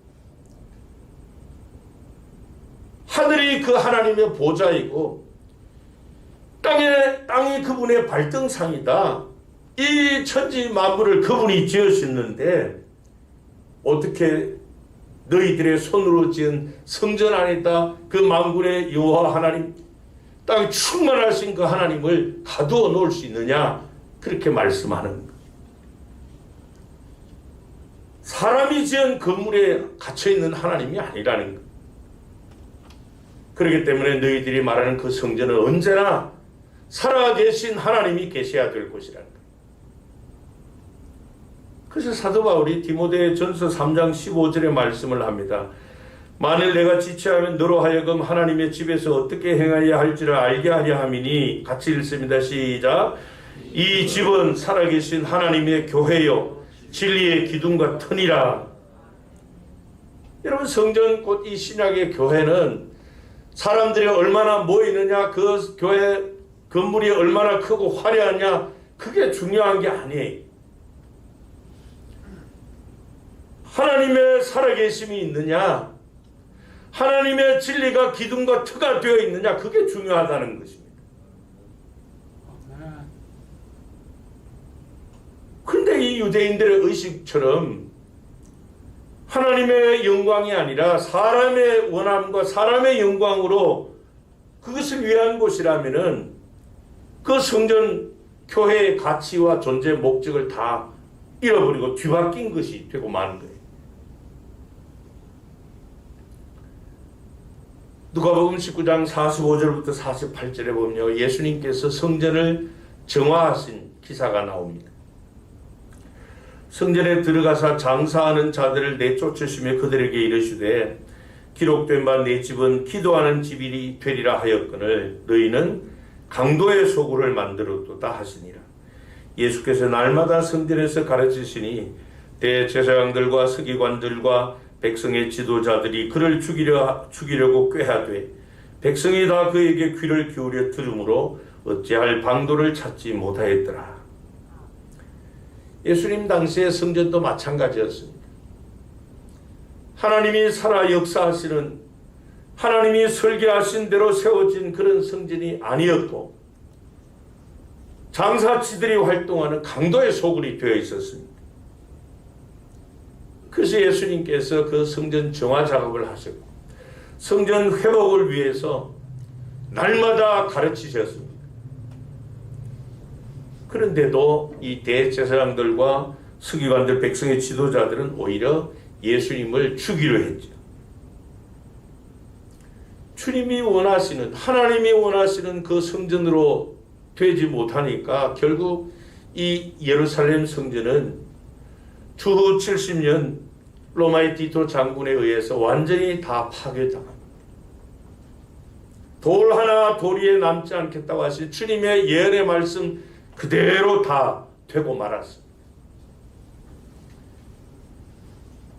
Speaker 3: 하늘이 그 하나님의 보좌이고 땅이 그분의 발등상이다. 이 천지 만물을 그분이 지으셨는데 어떻게 너희들의 손으로 지은 성전 안에다 그 만군의 여호와 하나님, 땅 충만하신 그 하나님을 가두어 놓을 수 있느냐? 그렇게 말씀하는 거예요. 사람이 지은 건물에 갇혀있는 하나님이 아니라는 거예요. 그렇기 때문에 너희들이 말하는 그 성전은 언제나 살아계신 하나님이 계셔야 될 곳이라는 거예요. 그래서 사도 바울이 디모데전서 3장 15절에 말씀을 합니다. 만일 내가 지체하면 너로 하여금 하나님의 집에서 어떻게 행하여야 할지를 알게 하려 함이니, 같이 읽습니다. 시작. 이 집은 살아계신 하나님의 교회요 진리의 기둥과 터니라. 여러분, 성전 곧 이 신약의 교회는 사람들이 얼마나 모이느냐, 그 교회 건물이 얼마나 크고 화려하냐, 그게 중요한 게 아니에요. 하나님의 살아계심이 있느냐, 하나님의 진리가 기둥과 터가 되어 있느냐, 그게 중요하다는 것입니다. 그런데 이 유대인들의 의식처럼 하나님의 영광이 아니라 사람의 원함과 사람의 영광으로 그것을 위한 곳이라면은 그 성전 교회의 가치와 존재 목적을 다 잃어버리고 뒤바뀐 것이 되고 마는 거예요. 누가복음 19장 45절부터 48절에 보면요, 예수님께서 성전을 정화하신 기사가 나옵니다. 성전에 들어가사 장사하는 자들을 내쫓으시며 그들에게 이르시되 기록된 바 내 집은 기도하는 집이 되리라 하였거늘 너희는 강도의 소굴을 만들었도다 하시니라. 예수께서 날마다 성전에서 가르치시니 대제사장들과 서기관들과 백성의 지도자들이 그를 죽이려고 꾀하되 백성이 다 그에게 귀를 기울여 들으므로 어찌할 방도를 찾지 못하였더라. 예수님 당시의 성전도 마찬가지였습니다. 하나님이 살아 역사하시는, 하나님이 설계하신 대로 세워진 그런 성전이 아니었고 장사치들이 활동하는 강도의 소굴이 되어 있었습니다. 그래서 예수님께서 그 성전 정화 작업을 하셨고 성전 회복을 위해서 날마다 가르치셨습니다. 그런데도 이 대제사장들과 서기관들, 백성의 지도자들은 오히려 예수님을 죽이려 했죠. 주님이 원하시는, 하나님이 원하시는 그 성전으로 되지 못하니까 결국 이 예루살렘 성전은 주후 70년 로마의 디토 장군에 의해서 완전히 다 파괴당합니다. 돌 하나 도리에 남지 않겠다고 하신 주님의 예언의 말씀 그대로 다 되고 말았습니다.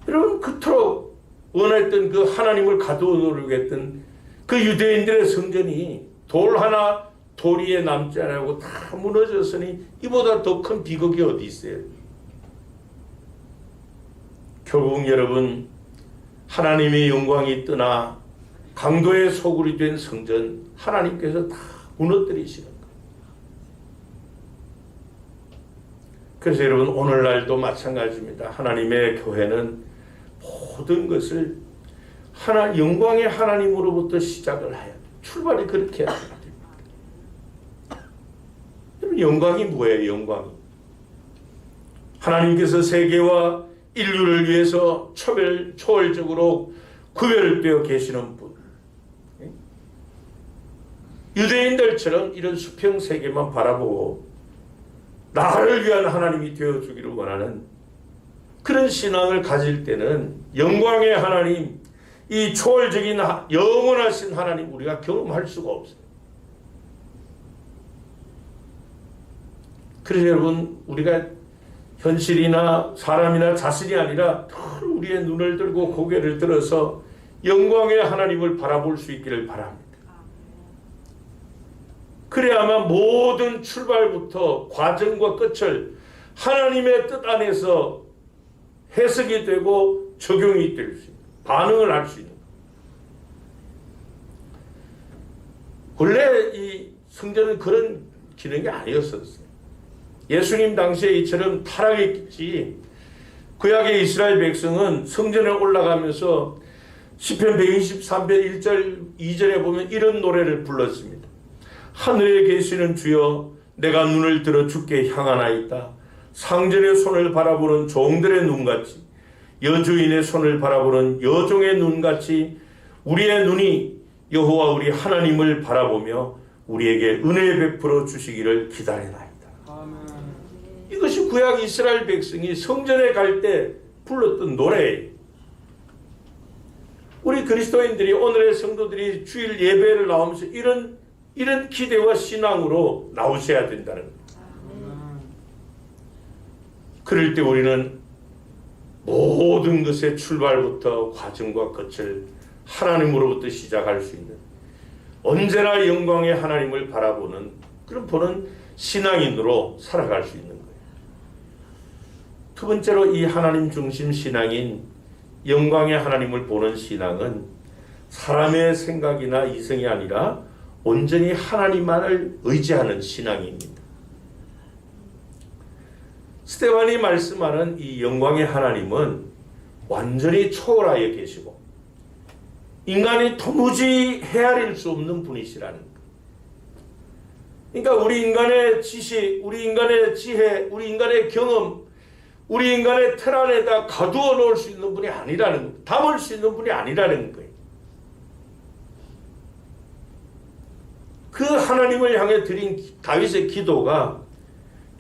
Speaker 3: 여러분, 그토록 원했던 그 하나님을 가두어 놓으려고 했던 그 유대인들의 성전이 돌 하나 도리에 남지 않고 다 무너졌으니 이보다 더 큰 비극이 어디 있어요? 결국 여러분, 하나님의 영광이 떠나 강도의 소굴이 된 성전 하나님께서 다 무너뜨리시는 거예요. 그래서 여러분, 오늘날도 마찬가지입니다. 하나님의 교회는 모든 것을 영광의 하나님으로부터 시작을 해야 돼요. 출발이 그렇게 해야 됩니다. 영광이 뭐예요? 영광이. 하나님께서 세계와 인류를 위해서 초월적으로 구별되어 계시는 분. 유대인들처럼 이런 수평 세계만 바라보고 나를 위한 하나님이 되어주기를 원하는 그런 신앙을 가질 때는 영광의 하나님, 이 초월적인 영원하신 하나님 우리가 경험할 수가 없어요. 그래서 여러분, 우리가 현실이나 사람이나 자신이 아니라 우리의 눈을 들고 고개를 들어서 영광의 하나님을 바라볼 수 있기를 바랍니다. 그래야만 모든 출발부터 과정과 끝을 하나님의 뜻 안에서 해석이 되고 적용이 될 수 있는, 반응을 할 수 있는. 원래 이 성전은 그런 기능이 아니었었어요. 예수님 당시에 이처럼 타락했지. 구약의 이스라엘 백성은 성전에 올라가면서 시편 123편 1절 2절에 보면 이런 노래를 불렀습니다. 하늘에 계시는 주여, 내가 눈을 들어 주께 향하나이다. 상전의 손을 바라보는 종들의 눈같이, 여주인의 손을 바라보는 여종의 눈같이 우리의 눈이 여호와 우리 하나님을 바라보며 우리에게 은혜 베풀어 주시기를 기다리나이다. 이것이 구약 이스라엘 백성이 성전에 갈 때 불렀던 노래예요. 우리 그리스도인들이, 오늘의 성도들이 주일 예배를 나오면서 이런 기대와 신앙으로 나오셔야 된다는 거예요. 그럴 때 우리는 모든 것의 출발부터 과정과 끝을 하나님으로부터 시작할 수 있는, 언제나 영광의 하나님을 바라보는 그런 보는 신앙인으로 살아갈 수 있는 거예요. 두 번째로, 이 하나님 중심 신앙인 영광의 하나님을 보는 신앙은 사람의 생각이나 이성이 아니라 온전히 하나님만을 의지하는 신앙입니다. 스데반이 말씀하는 이 영광의 하나님은 완전히 초월하여 계시고 인간이 도무지 헤아릴 수 없는 분이시라는 거예요. 그러니까 우리 인간의 지식, 우리 인간의 지혜, 우리 인간의 경험, 우리 인간의 틀 안에다 가두어 놓을 수 있는 분이 아니라는 거예요. 담을 수 있는 분이 아니라는 거예요. 그 하나님을 향해 드린 다윗의 기도가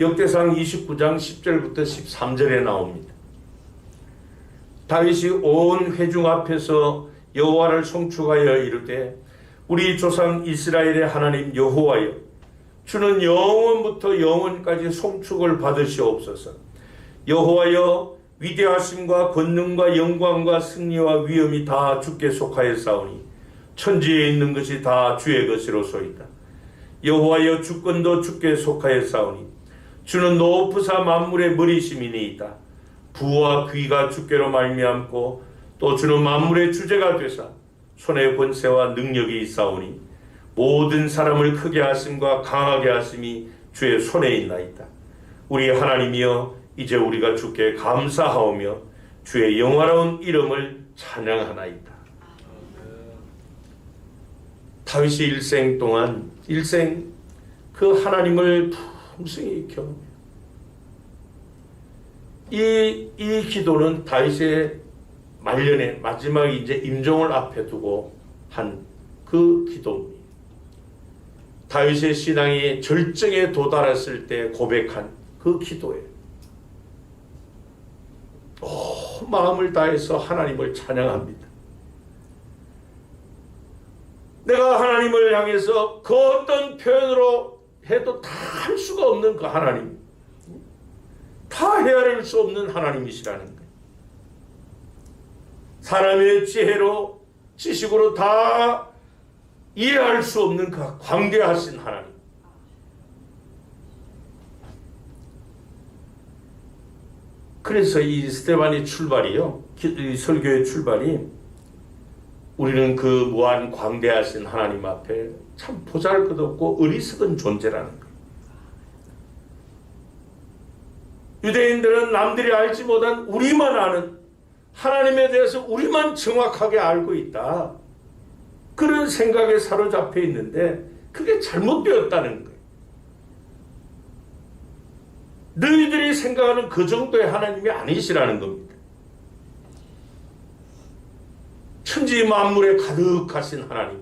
Speaker 3: 역대상 29장 10절부터 13절에 나옵니다. 다윗이 온 회중 앞에서 여호와를 송축하여 이르되, 우리 조상 이스라엘의 하나님 여호와여, 주는 영원부터 영원까지 송축을 받으시옵소서. 여호와여, 위대하심과 권능과 영광과 승리와 위엄이 다 주께 속하였사오니 천지에 있는 것이 다 주의 것이로소이다. 여호와여, 주권도 주께 속하였사오니 주는 높으사 만물의 머리심이니이다. 부와 귀가 주께로 말미암고 또 주는 만물의 주제가 되사 손에 권세와 능력이 있사오니 모든 사람을 크게 하심과 강하게 하심이 주의 손에 있나이다. 우리 하나님이여, 이제 우리가 주께 감사하오며 주의 영화로운 이름을 찬양하나이다. 다윗이 일생 동안 그 하나님을 풍성히 경험해요. 이 기도는 다윗의 말년에 마지막 이제 임종을 앞에 두고 한 그 기도입니다. 다윗의 신앙이 절정에 도달했을 때 고백한 그 기도예요. 온 마음을 다해서 하나님을 찬양합니다. 내가 하나님을 향해서 그 어떤 표현으로 해도 다 할 수가 없는 그 하나님, 다 헤아릴 수 없는 하나님이시라는 거예요. 사람의 지혜로, 지식으로 다 이해할 수 없는 그 광대하신 하나님. 그래서 이 스데반의 출발이요, 이 설교의 출발이, 우리는 그 무한 광대하신 하나님 앞에 참 보잘것없고 어리석은 존재라는 거예요. 유대인들은 남들이 알지 못한, 우리만 아는 하나님에 대해서 우리만 정확하게 알고 있다, 그런 생각에 사로잡혀 있는데 그게 잘못되었다는 거예요. 너희들이 생각하는 그 정도의 하나님이 아니시라는 겁니다. 천지 만물에 가득하신 하나님,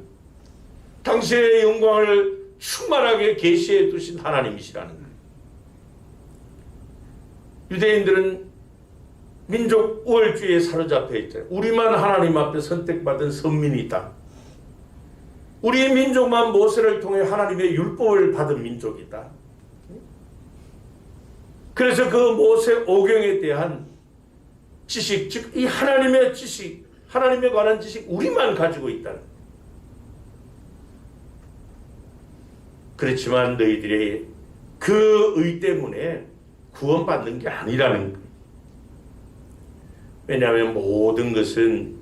Speaker 3: 당신의 영광을 충만하게 계시해 두신 하나님이시라는 거예요. 유대인들은 민족 우월주의에 사로잡혀 있잖아요. 우리만 하나님 앞에 선택받은 선민이다. 우리 민족만 모세를 통해 하나님의 율법을 받은 민족이다. 그래서 그 모세 오경에 대한 지식, 즉 이 하나님의 지식, 하나님에 관한 지식 우리만 가지고 있다는 거예요. 그렇지만 너희들의 그 의 때문에 구원받는 게 아니라는 거예요. 왜냐하면 모든 것은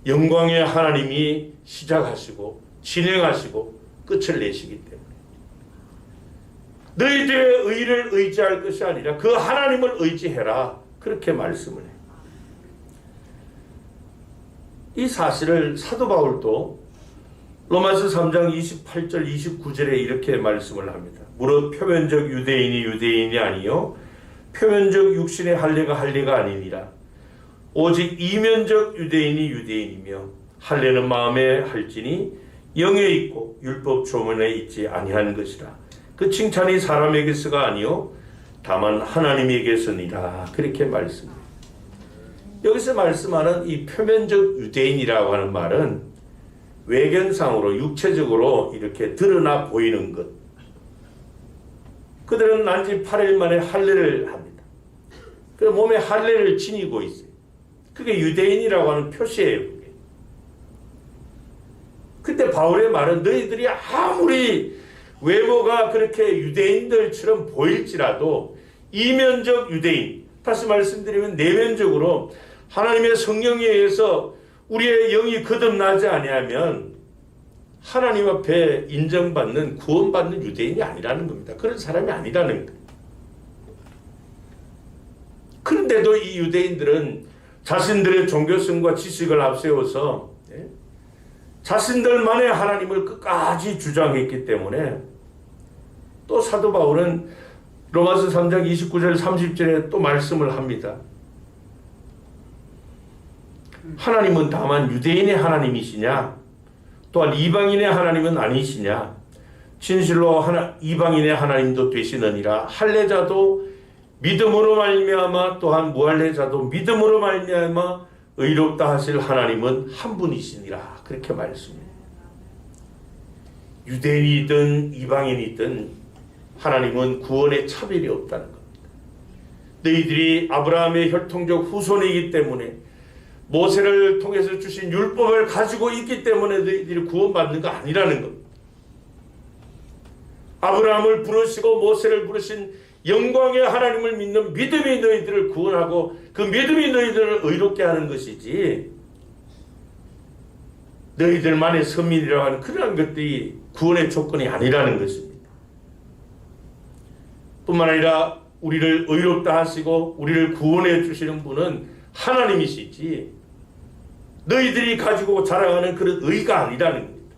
Speaker 3: 영광의 하나님이 시작하시고 진행하시고 끝을 내시기 때문에 너희들의 의를 의지할 것이 아니라 그 하나님을 의지해라, 그렇게 말씀을 해요. 이 사실을 사도 바울도 로마서 3장 28절 29절에 이렇게 말씀을 합니다. 무릇 표면적 유대인이 유대인이 아니요 표면적 육신의 할례가 할례가 아니니라. 오직 이면적 유대인이 유대인이며 할례는 마음에 할지니 영에 있고 율법 조문에 있지 아니한 것이라. 그 칭찬이 사람에게서가 아니요 다만 하나님에게서니라. 그렇게 말씀해요. 여기서 말씀하는 이 표면적 유대인이라고 하는 말은 외견상으로 육체적으로 이렇게 드러나 보이는 것. 그들은 난지 8일 만에 할례를 합니다. 그 몸에 할례를 지니고 있어요. 그게 유대인이라고 하는 표시예요. 그게. 그때 바울의 말은 너희들이 아무리 외모가 그렇게 유대인들처럼 보일지라도 이면적 유대인, 다시 말씀드리면 내면적으로 하나님의 성령에 의해서 우리의 영이 거듭나지 아니하면 하나님 앞에 인정받는 구원받는 유대인이 아니라는 겁니다. 그런 사람이 아니라는 거예요. 그런데도 이 유대인들은 자신들의 종교성과 지식을 앞세워서 자신들만의 하나님을 끝까지 주장했기 때문에 또 사도 바울은 로마서 3장 29절 30절에 또 말씀을 합니다. 하나님은 다만 유대인의 하나님이시냐? 또한 이방인의 하나님은 아니시냐? 진실로 이방인의 하나님도 되시느니라. 할례자도 믿음으로 말미암아 또한 무할례자도 믿음으로 말미암아 의롭다 하실 하나님은 한 분이시니라. 그렇게 말씀해요. 유대인이든 이방인이든 하나님은 구원에 차별이 없다는 겁니다. 너희들이 아브라함의 혈통적 후손이기 때문에 모세를 통해서 주신 율법을 가지고 있기 때문에 너희들이 구원받는 거 아니라는 겁니다. 아브라함을 부르시고 모세를 부르신 영광의 하나님을 믿는 믿음이 너희들을 구원하고 그 믿음이 너희들을 의롭게 하는 것이지 너희들만의 선민이라고 하는 그런 것들이 구원의 조건이 아니라는 것입니다. 뿐만 아니라 우리를 의롭다 하시고 우리를 구원해 주시는 분은 하나님이시지 너희들이 가지고 자랑하는 그런 의가 아니라는 겁니다.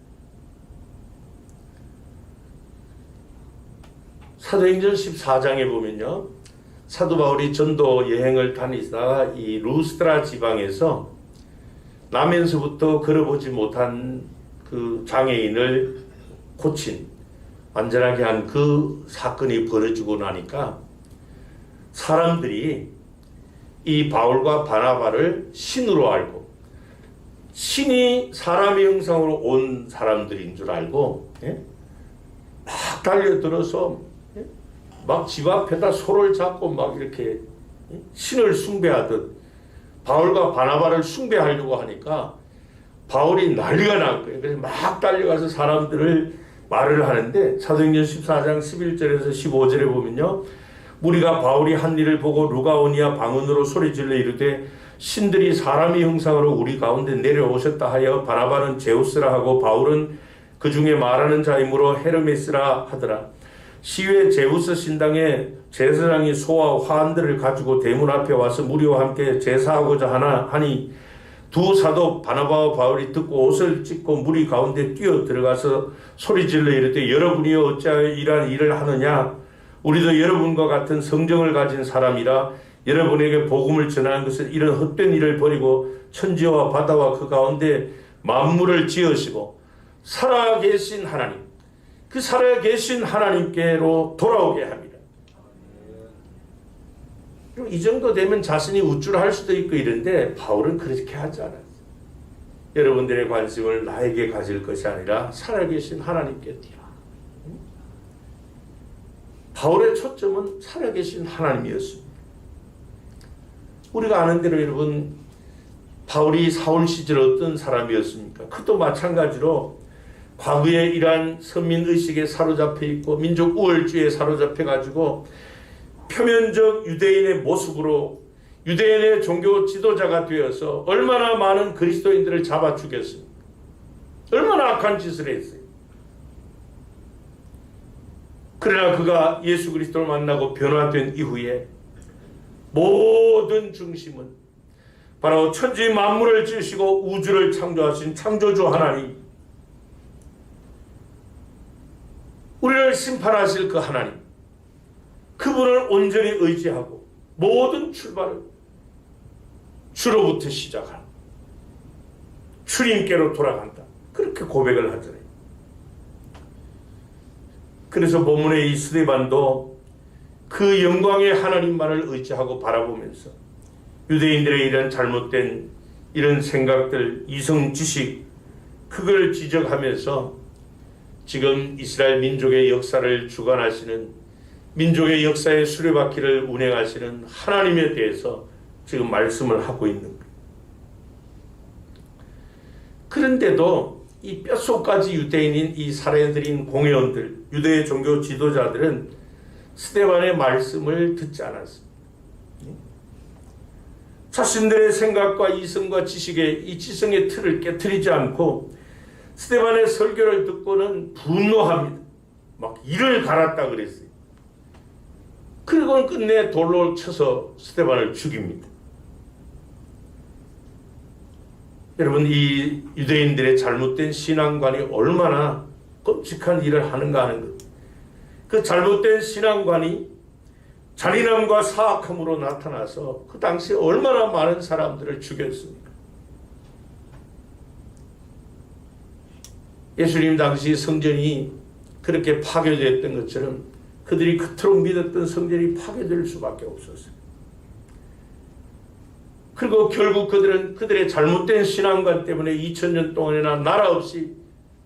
Speaker 3: 사도행전 14장에 보면요, 사도 바울이 전도 여행을 다니다가 이 루스드라 지방에서 나면서부터 걸어보지 못한 그 장애인을 고친, 완전하게 한 그 사건이 벌어지고 나니까 사람들이 이 바울과 바나바를 신으로 알고 신이 사람의 형상으로 온 사람들인 줄 알고 막 달려들어서 막 집 앞에다 소를 잡고 막 이렇게 신을 숭배하듯 바울과 바나바를 숭배하려고 하니까 바울이 난리가 난 거예요. 그래서 막 달려가서 사람들을 말을 하는데 사도행전 14장 11절에서 15절에 보면요, 무리가 바울이 한 일을 보고 루가오니아 방언으로 소리질러 이르되 신들이 사람의 형상으로 우리 가운데 내려오셨다 하여 바나바는 제우스라 하고 바울은 그 중에 말하는 자이므로 헤르메스라 하더라. 시외 제우스 신당에 제사장이 소와 화환들을 가지고 대문 앞에 와서 무리와 함께 제사하고자 하니 두 사도 바나바와 바울이 듣고 옷을 찢고 무리 가운데 뛰어 들어가서 소리질러 이르되 여러분이 어찌하여 이러한 일을 하느냐? 우리도 여러분과 같은 성정을 가진 사람이라 여러분에게 복음을 전하는 것은 이런 헛된 일을 버리고 천지와 바다와 그 가운데 만물을 지으시고 살아계신 하나님, 그 살아계신 하나님께로 돌아오게 합니다. 이 정도 되면 자신이 우쭐할 수도 있고 이런데 바울은 그렇게 하지 않았어요. 여러분들의 관심을 나에게 가질 것이 아니라 살아계신 하나님께 띄라. 바울의 초점은 살아계신 하나님이었습니다. 우리가 아는 대로 여러분, 바울이 사울 시절 어떤 사람이었습니까? 그것도 마찬가지로 과거에 이러한 선민의식에 사로잡혀 있고 민족 우월주의에 사로잡혀 가지고 표면적 유대인의 모습으로 유대인의 종교 지도자가 되어서 얼마나 많은 그리스도인들을 잡아 죽였습니까? 얼마나 악한 짓을 했어요. 그러나 그가 예수 그리스도를 만나고 변화된 이후에 모든 중심은 바로 천지 만물을 지으시고 우주를 창조하신 창조주 하나님, 우리를 심판하실 그 하나님, 그분을 온전히 의지하고 모든 출발을 주로부터 시작하는 주님께로 돌아간다. 그렇게 고백을 하잖아요. 그래서 본문의 이 스데반도 그 영광의 하나님만을 의지하고 바라보면서 유대인들의 이런 잘못된 이런 생각들, 이성 지식, 그걸 지적하면서 지금 이스라엘 민족의 역사를 주관하시는, 민족의 역사의 수레바퀴를 운행하시는 하나님에 대해서 지금 말씀을 하고 있는 거예요. 그런데도 이 뼛속까지 유대인인 이 살해드린 공회원들, 유대의 종교 지도자들은 스데반의 말씀을 듣지 않았습니다. 자신들의 생각과 이성과 지식의 이 지성의 틀을 깨트리지 않고 스데반의 설교를 듣고는 분노합니다. 막 이를 갈았다 그랬어요. 그리고 끝내 돌로 쳐서 스데반을 죽입니다. 여러분, 이 유대인들의 잘못된 신앙관이 얼마나 끔찍한 일을 하는가 하는 것. 그 잘못된 신앙관이 잔인함과 사악함으로 나타나서 그 당시에 얼마나 많은 사람들을 죽였습니까? 예수님 당시 성전이 그렇게 파괴됐던 것처럼 그들이 그토록 믿었던 성전이 파괴될 수밖에 없었어요. 그리고 결국 그들은 그들의 잘못된 신앙관 때문에 2000년 동안이나 나라 없이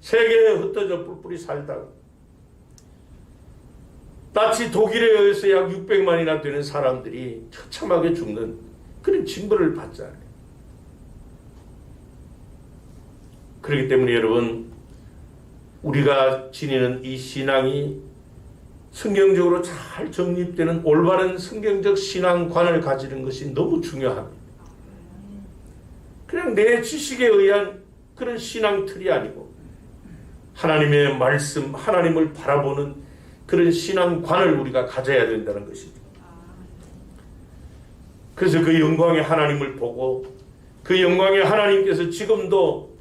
Speaker 3: 세계에 흩어져 뿔뿔이 살다가 나치 독일에 의해서 약 600만이나 되는 사람들이 처참하게 죽는 그런 징벌을 받잖아요. 그렇기 때문에 여러분, 우리가 지니는 이 신앙이 성경적으로 잘 정립되는 올바른 성경적 신앙관을 가지는 것이 너무 중요합니다. 그냥 내 지식에 의한 그런 신앙 틀이 아니고 하나님의 말씀, 하나님을 바라보는 그런 신앙관을 우리가 가져야 된다는 것이죠. 그래서 그 영광의 하나님을 보고 그 영광의 하나님께서 지금도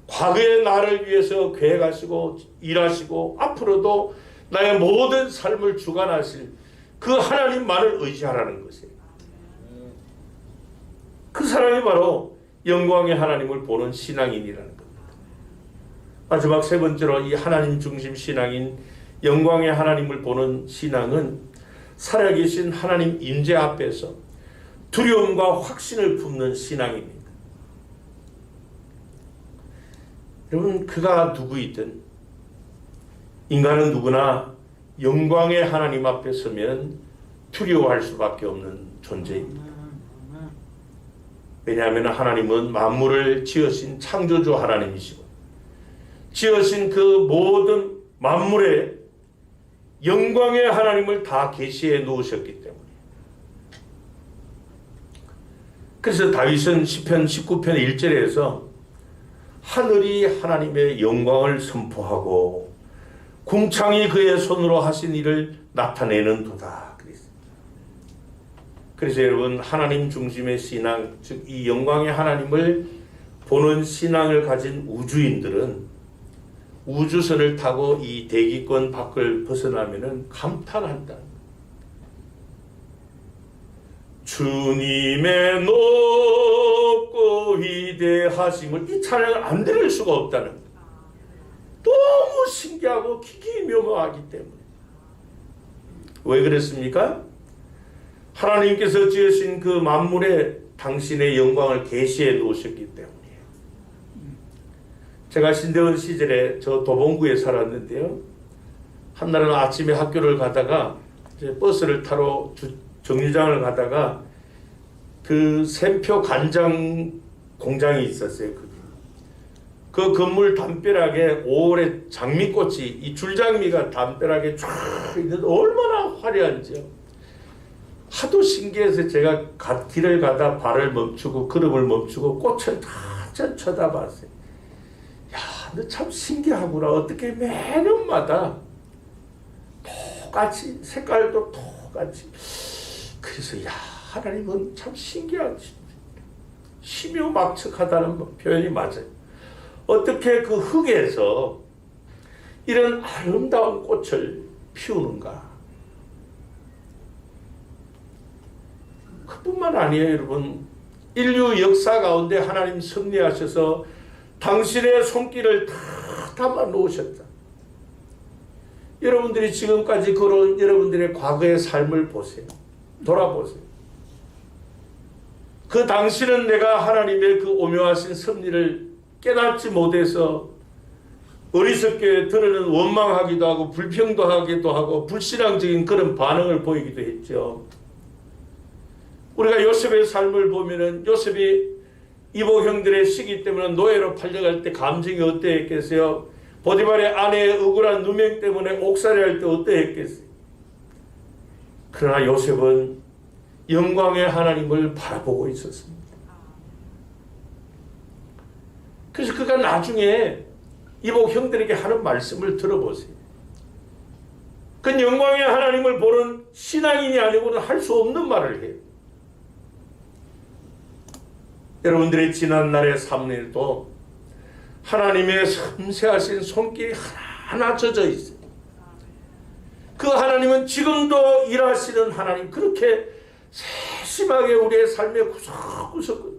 Speaker 3: 과거의 나를 위해서 계획하시고 일하시고 앞으로도 나의 모든 삶을 주관하실 그 하나님만을 의지하라는 것이에요. 그 사람이 바로 영광의 하나님을 보는 신앙인이라는 겁니다. 마지막 세 번째로 이 하나님 중심 신앙인 영광의 하나님을 보는 신앙은 살아계신 하나님 임재 앞에서 두려움과 확신을 품는 신앙입니다. 여러분, 그가 누구이든 인간은 누구나 영광의 하나님 앞에 서면 두려워할 수밖에 없는 존재입니다. 왜냐하면 하나님은 만물을 지으신 창조주 하나님이시고 지으신 그 모든 만물에 영광의 하나님을 다 계시해 놓으셨기 때문에. 그래서 다윗은 시편 19편 1절에서 하늘이 하나님의 영광을 선포하고 궁창이 그의 손으로 하신 일을 나타내는 도다. 그래서 여러분, 하나님 중심의 신앙, 즉 이 영광의 하나님을 보는 신앙을 가진 우주인들은 우주선을 타고 이 대기권 밖을 벗어나면은 감탄한다. 주님의 높고 위대하심을 이 찬양을 안 들을 수가 없다는 거예요. 너무 신기하고 기기묘묘하기 때문에. 왜 그랬습니까? 하나님께서 지으신 그 만물에 당신의 영광을 계시해 놓으셨기 때문이에요. 제가 신대원 시절에 저 도봉구에 살았는데요. 한날은 아침에 학교를 가다가 이제 버스를 타러 정류장을 가다가 그 샘표 간장 공장이 있었어요. 그 건물 담벼락에 5월에 장미꽃이 이 줄장미가 담벼락에 쫙 있는데 얼마나 화려한지요. 하도 신기해서 제가 길을 가다 발을 멈추고 걸음을 멈추고 꽃을 다 쳐다봤어요. 야, 너 참 신기하구나. 어떻게 매년마다 똑같이 색깔도 똑같이. 그래서 야, 하나님은 참 신기하지. 심요막측하다는 표현이 맞아요. 어떻게 그 흙에서 이런 아름다운 꽃을 피우는가. 그뿐만 아니에요, 여러분. 인류 역사 가운데 하나님 섭리하셔서 당신의 손길을 다 담아 놓으셨다. 여러분들이 지금까지 걸어온 여러분들의 과거의 삶을 보세요. 돌아보세요. 그 당시는 내가 하나님의 그 오묘하신 섭리를 깨닫지 못해서 어리석게 들으는 원망하기도 하고 불평도하기도 하고 불신앙적인 그런 반응을 보이기도 했죠. 우리가 요셉의 삶을 보면은 요셉이 이복 형들의 시기 때문에 노예로 팔려갈 때 감정이 어떠했겠어요? 보디발의 아내의 억울한 누명 때문에 옥살이할 때 어떠했겠어요? 그러나 요셉은 영광의 하나님을 바라보고 있었습니다. 그래서 그가 나중에 이복 형들에게 하는 말씀을 들어보세요. 그 영광의 하나님을 보는 신앙인이 아니고는 할 수 없는 말을 해요. 여러분들의 지난날의 삶에도 하나님의 섬세하신 손길이 하나하나 젖어 있어요. 그 하나님은 지금도 일하시는 하나님, 그렇게 세심하게 우리의 삶에 구석구석,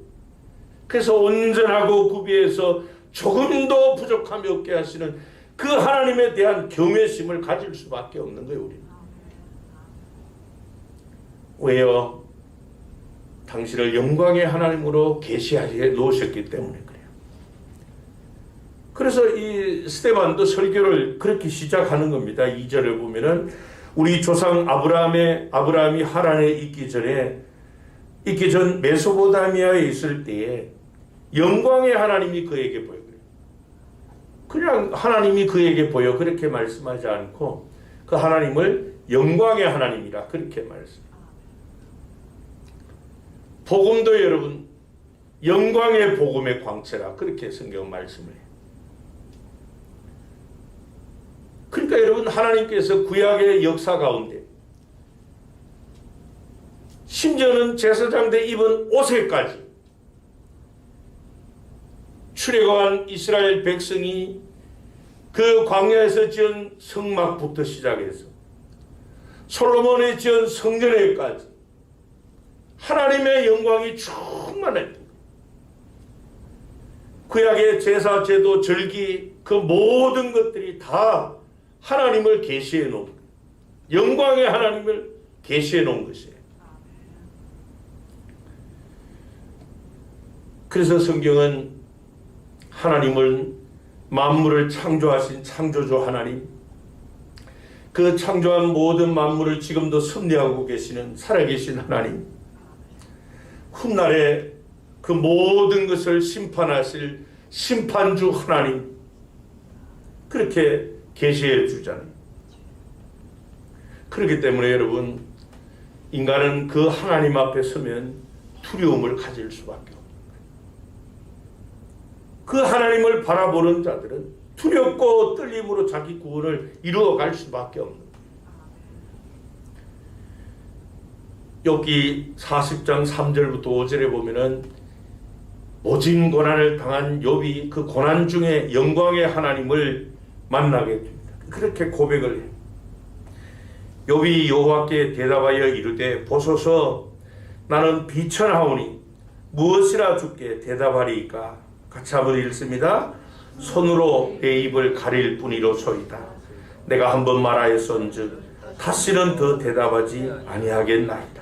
Speaker 3: 그래서 온전하고 구비해서 조금도 부족함이 없게 하시는 그 하나님에 대한 경외심을 가질 수밖에 없는 거예요, 우리는. 왜요? 당신을 영광의 하나님으로 계시하게 놓으셨기 때문에 그래요. 그래서 이 스데반도 설교를 그렇게 시작하는 겁니다. 2절을 보면은 우리 조상 아브라함이 하란에 있기 전 메소포타미아에 있을 때에 영광의 하나님이 그에게 보여. 그냥 하나님이 그에게 보여 그렇게 말씀하지 않고 그 하나님을 영광의 하나님이라 그렇게 말씀합니다. 복음도 여러분 영광의 복음의 광채라 그렇게 성경 말씀을 해요. 그러니까 여러분 하나님께서 구약의 역사 가운데 심지어는 제사장 때 입은 옷에까지 출애굽한 이스라엘 백성이 그 광야에서 지은 성막부터 시작해서 솔로몬이 지은 성전에까지 하나님의 영광이 충만했다. 구약의 제사, 제도, 절기 그 모든 것들이 다 하나님을 계시해 놓은 영광의 하나님을 계시해 놓은 것이에요. 그래서 성경은 하나님은 만물을 창조하신 창조주 하나님, 그 창조한 모든 만물을 지금도 섭리하고 계시는 살아계신 하나님, 훗날에 그 모든 것을 심판하실 심판주 하나님 그렇게 계시해 주잖아요. 그렇기 때문에 여러분 인간은 그 하나님 앞에 서면 두려움을 가질 수밖에 없어요. 그 하나님을 바라보는 자들은 두렵고 떨림으로 자기 구원을 이루어갈 수밖에 없는 거예요. 욥기 40장 3절부터 5절에 보면은 모진 고난을 당한 욥이 그 고난 중에 영광의 하나님을 만나게 됩니다. 그렇게 고백을 해요. 욥이 여호와께 대답하여 이르되 보소서 나는 비천하오니 무엇이라 주께 대답하리이까? 같이 한번 읽습니다. 손으로 내 입을 가릴 뿐이로소이다. 내가 한번 말하였은즉 다시는 더 대답하지 아니하겠나이다.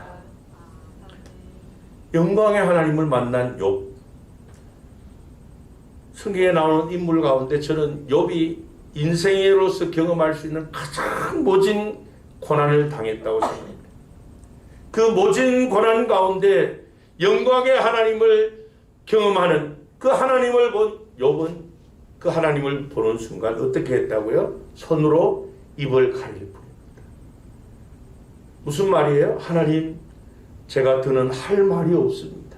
Speaker 3: 영광의 하나님을 만난 욥. 성경에 나오는 인물 가운데 저는 욥이 인생으로서 경험할 수 있는 가장 모진 고난을 당했다고 생각합니다. 그 모진 고난 가운데 영광의 하나님을 경험하는 그 하나님을 본 욥은 그 하나님을 보는 순간 어떻게 했다고요? 손으로 입을 가릴 뿐입니다. 무슨 말이에요? 하나님, 제가 더는 할 말이 없습니다.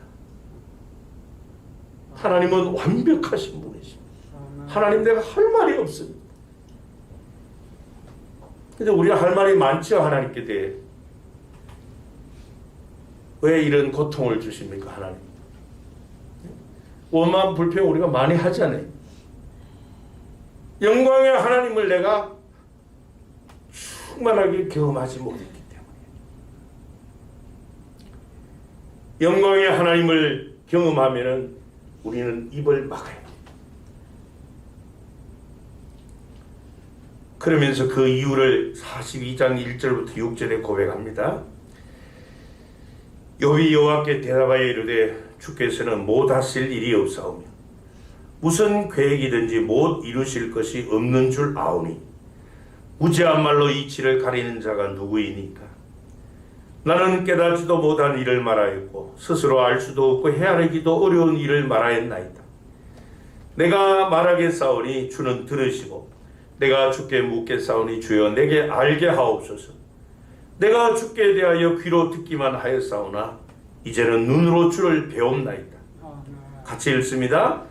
Speaker 3: 하나님은 완벽하신 분이십니다. 하나님, 내가 할 말이 없습니다. 근데 우리가 할 말이 많죠, 하나님께 대해. 왜 이런 고통을 주십니까, 하나님? 원망 불평 우리가 많이 하잖아요. 영광의 하나님을 내가 충만하게 경험하지 못했기 때문에. 영광의 하나님을 경험하면은 우리는 입을 막아야 돼요. 그러면서 그 이유를 42장 1절부터 6절에 고백합니다. 욥이 여호와께 대답하여 이르되 주께서는 못 하실 일이 없사오며 무슨 계획이든지 못 이루실 것이 없는 줄 아오니 무지한 말로 이치를 가리는 자가 누구이니까? 나는 깨닫지도 못한 일을 말하였고 스스로 알 수도 없고 헤아리기도 어려운 일을 말하였나이다. 내가 말하겠사오니 주는 들으시고 내가 주께 묻겠사오니 주여 내게 알게 하옵소서. 내가 주께 대하여 귀로 듣기만 하였사오나 이제는 눈으로 주를 배움나이다. 같이 읽습니다.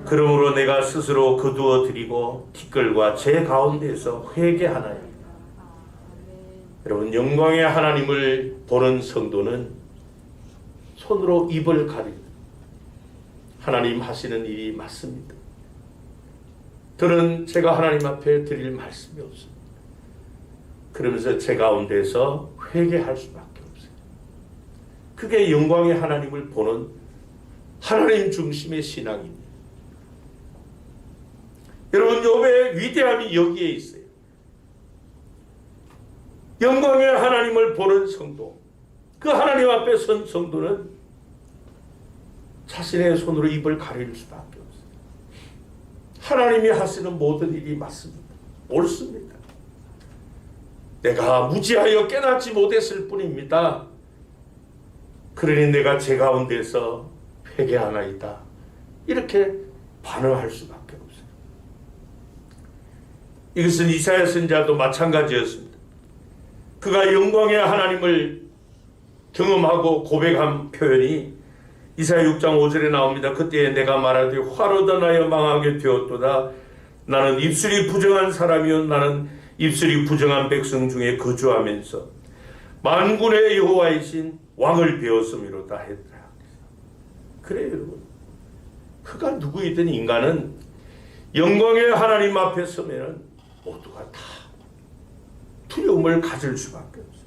Speaker 3: 그러므로 내가 스스로 거두어 드리고 티끌과 제 가운데에서 회개하나이다. 여러분, 영광의 하나님을 보는 성도는 손으로 입을 가립니다. 하나님 하시는 일이 맞습니다. 저는 제가 하나님 앞에 드릴 말씀이 없습니다. 그러면서 제 가운데서 회개할 수밖에 없어요. 그게 영광의 하나님을 보는 하나님 중심의 신앙입니다. 여러분, 욥의 위대함이 여기에 있어요. 영광의 하나님을 보는 성도, 그 하나님 앞에 선 성도는 자신의 손으로 입을 가릴 수밖에 없어요. 하나님이 하시는 모든 일이 맞습니다. 옳습니다. 내가 무지하여 깨닫지 못했을 뿐입니다. 그러니 내가 제 가운데서 회개하나이다. 이렇게 반응할 수밖에 없어요. 이것은 이사야 선지자도 마찬가지였습니다. 그가 영광의 하나님을 경험하고 고백한 표현이 이사야 6장 5절에 나옵니다. 그때에 내가 말하되 화로 떠나여 망하게 되었도다. 나는 입술이 부정한 사람이요 나는 입술이 부정한 백성 중에 거주하면서 만군의 여호와이신 왕을 배웠음이로다 했더라. 그래요, 여러분. 그가 누구이든 인간은 영광의 하나님 앞에 서면은 모두가 다 두려움을 가질 수밖에 없어요.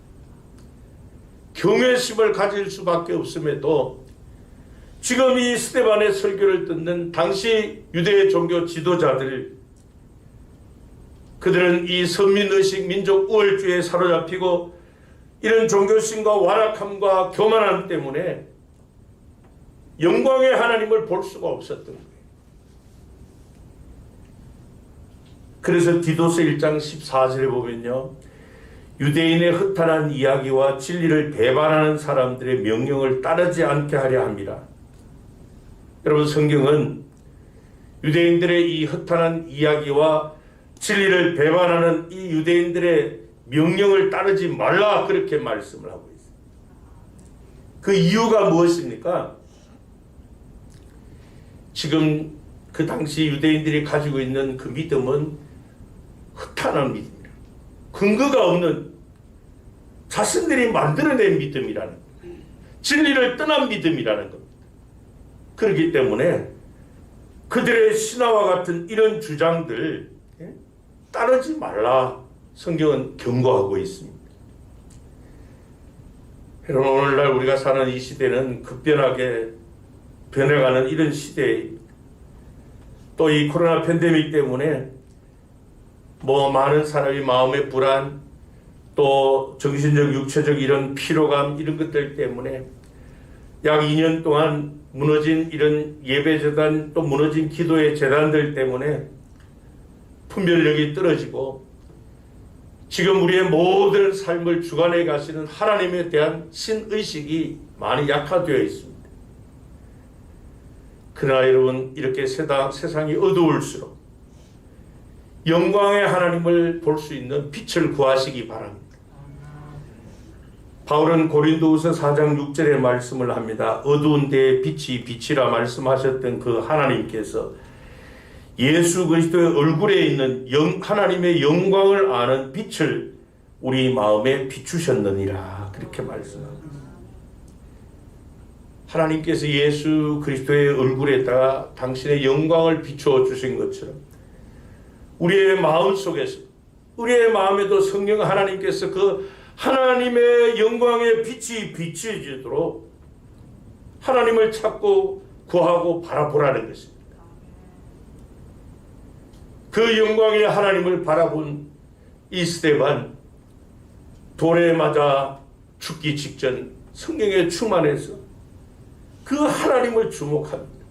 Speaker 3: 경외심을 가질 수밖에 없음에도 지금 이 스데반의 설교를 듣는 당시 유대 종교 지도자들, 그들은 이 선민의식 민족 우월주의에 사로잡히고 이런 종교심과 완악함과 교만함 때문에 영광의 하나님을 볼 수가 없었던 거예요. 그래서 디도서 1장 14절에 보면요, 유대인의 허탄한 이야기와 진리를 배반하는 사람들의 명령을 따르지 않게 하려 합니다. 여러분, 성경은 유대인들의 이 허탄한 이야기와 진리를 배반하는 이 유대인들의 명령을 따르지 말라 그렇게 말씀을 하고 있어요. 그 이유가 무엇입니까? 지금 그 당시 유대인들이 가지고 있는 그 믿음은 허탄한 믿음이라, 근거가 없는 자신들이 만들어낸 믿음이라는 거예요. 진리를 떠난 믿음이라는 겁니다. 그렇기 때문에 그들의 신화와 같은 이런 주장들 따르지 말라 성경은 경고하고 있습니다. 여러분, 오늘날 우리가 사는 이 시대는 급변하게 변해가는 이런 시대입니다. 또 이 코로나 팬데믹 때문에 많은 사람이 마음의 불안, 또 정신적, 육체적 이런 피로감, 이런 것들 때문에 약 2년 동안 무너진 이런 예배재단, 또 무너진 기도의 재단들 때문에 분별력이 떨어지고 지금 우리의 모든 삶을 주관해 가시는 하나님에 대한 신의식이 많이 약화되어 있습니다. 그러나 여러분, 이렇게 세상이 어두울수록 영광의 하나님을 볼 수 있는 빛을 구하시기 바랍니다. 바울은 고린도후서 4장 6절에 말씀을 합니다. 어두운 데에 빛이 빛이라 말씀하셨던 그 하나님께서 예수 그리스도의 얼굴에 있는 하나님의 영광을 아는 빛을 우리 마음에 비추셨느니라, 그렇게 말씀합니다. 하나님께서 예수 그리스도의 얼굴에다가 당신의 영광을 비추어 주신 것처럼 우리의 마음 속에서, 우리의 마음에도 성령 하나님께서 그 하나님의 영광의 빛이 비추어지도록 하나님을 찾고 구하고 바라보라는 것입니다. 그 영광의 하나님을 바라본 이 스데반, 돌에 맞아 죽기 직전 성령의 충만해서 그 하나님을 주목합니다.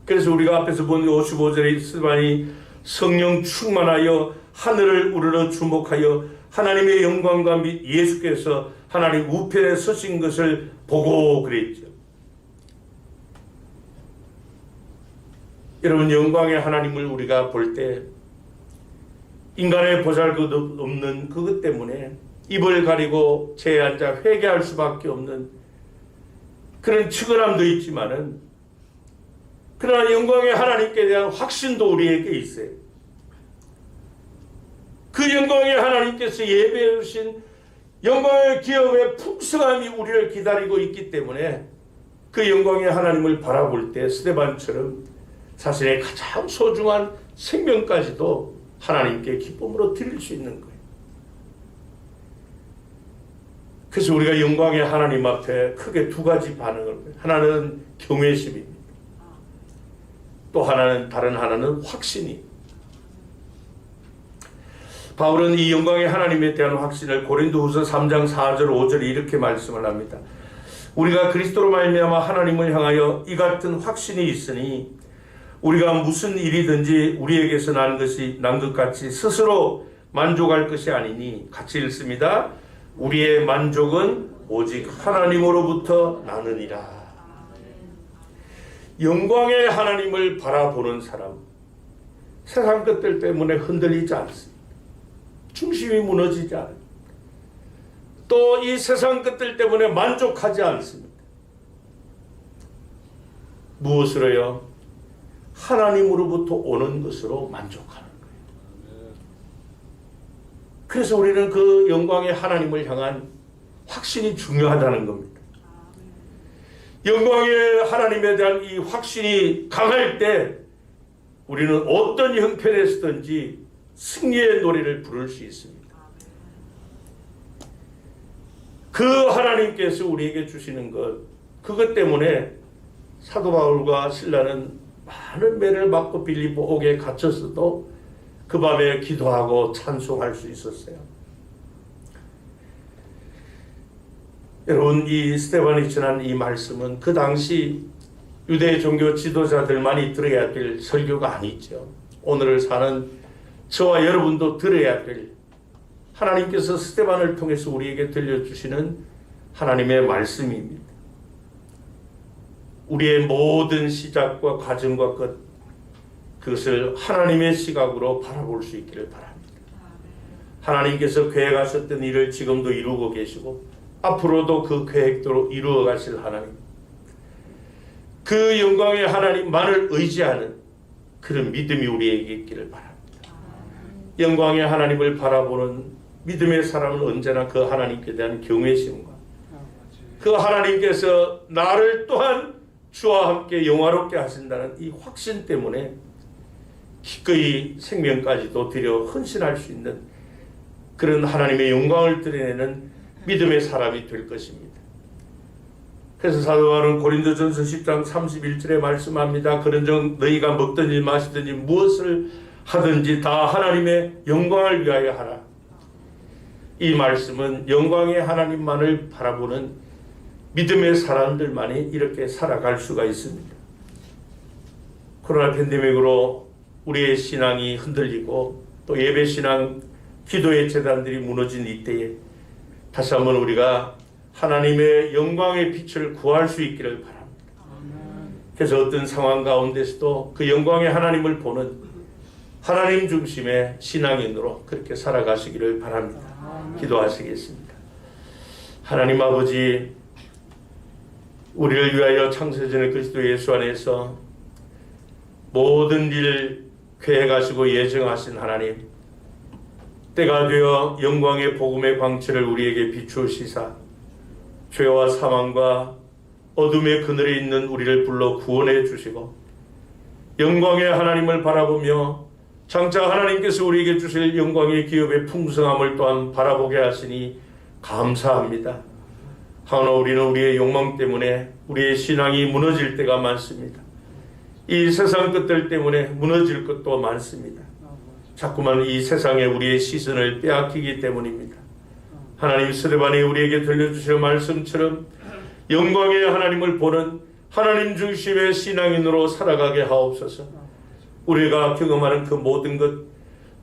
Speaker 3: 그래서 우리가 앞에서 본 55절의 스데반이 성령 충만하여 하늘을 우러러 주목하여 하나님의 영광과 및 예수께서 하나님 우편에 서신 것을 보고 그랬죠. 여러분, 영광의 하나님을 우리가 볼 때 인간의 보잘것없는 그것 때문에 입을 가리고 제에 앉아 회개할 수밖에 없는 그런 측은함도 있지만은, 그러나 영광의 하나님께 대한 확신도 우리에게 있어요. 그 영광의 하나님께서 예배해 주신 영광의 기업의 풍성함이 우리를 기다리고 있기 때문에 그 영광의 하나님을 바라볼 때 스데반처럼 자신의 가장 소중한 생명까지도 하나님께 기쁨으로 드릴 수 있는 거예요. 그래서 우리가 영광의 하나님 앞에 크게 두 가지 반응을 해요. 하나는 경외심입니다. 또 다른 하나는 확신이. 바울은 이 영광의 하나님에 대한 확신을 고린도후서 3장 4절 5절에 이렇게 말씀을 합니다. 우리가 그리스도로 말미암아 하나님을 향하여 이 같은 확신이 있으니 우리가 무슨 일이든지 우리에게서 난 것 같이 스스로 만족할 것이 아니니, 같이 읽습니다. 우리의 만족은 오직 하나님으로부터 나느니라. 영광의 하나님을 바라보는 사람, 세상 것들 때문에 흔들리지 않습니다. 중심이 무너지지 않아요. 또 이 세상 것들 때문에 만족하지 않습니다. 무엇으로요? 하나님으로부터 오는 것으로 만족하는 거예요. 그래서 우리는 그 영광의 하나님을 향한 확신이 중요하다는 겁니다. 영광의 하나님에 대한 이 확신이 강할 때 우리는 어떤 형편에서든지 승리의 노래를 부를 수 있습니다. 그 하나님께서 우리에게 주시는 것, 그것 때문에 사도 바울과 실라는 많은 매를 맞고 빌립보옥에 갇혔어도 그 밤에 기도하고 찬송할 수 있었어요. 여러분, 이 스데반이 전한 이 말씀은 그 당시 유대 종교 지도자들만이 들어야 될 설교가 아니죠. 오늘을 사는 저와 여러분도 들어야 될, 하나님께서 스데반을 통해서 우리에게 들려주시는 하나님의 말씀입니다. 우리의 모든 시작과 과정과 끝, 그것을 하나님의 시각으로 바라볼 수 있기를 바랍니다. 하나님께서 계획하셨던 일을 지금도 이루고 계시고 앞으로도 그 계획대로 이루어 가실 하나님, 그 영광의 하나님만을 의지하는 그런 믿음이 우리에게 있기를 바랍니다. 영광의 하나님을 바라보는 믿음의 사람은 언제나 그 하나님께 대한 경외심과 그 하나님께서 나를 또한 주와 함께 영화롭게 하신다는 이 확신 때문에 기꺼이 생명까지도 드려 헌신할 수 있는 그런 하나님의 영광을 드러내는 믿음의 사람이 될 것입니다. 그래서 사도 바울은 고린도전서 10장 31절에 말씀합니다. 그런즉 너희가 먹든지 마시든지 무엇을 하든지 다 하나님의 영광을 위하여 하라. 이 말씀은 영광의 하나님만을 바라보는 믿음의 사람들만이 이렇게 살아갈 수가 있습니다. 코로나 팬데믹으로 우리의 신앙이 흔들리고 또 예배 신앙, 기도의 재단들이 무너진 이때에 다시 한번 우리가 하나님의 영광의 빛을 구할 수 있기를 바랍니다. 그래서 어떤 상황 가운데서도 그 영광의 하나님을 보는 하나님 중심의 신앙인으로 그렇게 살아가시기를 바랍니다. 기도하시겠습니다. 하나님 아버지, 우리를 위하여 창세전에 그리스도 예수 안에서 모든 일 계획하시고 예정하신 하나님, 때가 되어 영광의 복음의 광채를 우리에게 비추시사 죄와 사망과 어둠의 그늘에 있는 우리를 불러 구원해 주시고 영광의 하나님을 바라보며 장차 하나님께서 우리에게 주실 영광의 기업의 풍성함을 또한 바라보게 하시니 감사합니다. 하나 우리는 우리의 욕망 때문에 우리의 신앙이 무너질 때가 많습니다. 이 세상 것들 때문에 무너질 것도 많습니다. 자꾸만 이 세상에 우리의 시선을 빼앗기기 때문입니다. 하나님 스데반이 우리에게 들려주신 말씀처럼 영광의 하나님을 보는 하나님 중심의 신앙인으로 살아가게 하옵소서. 우리가 경험하는 그 모든 것,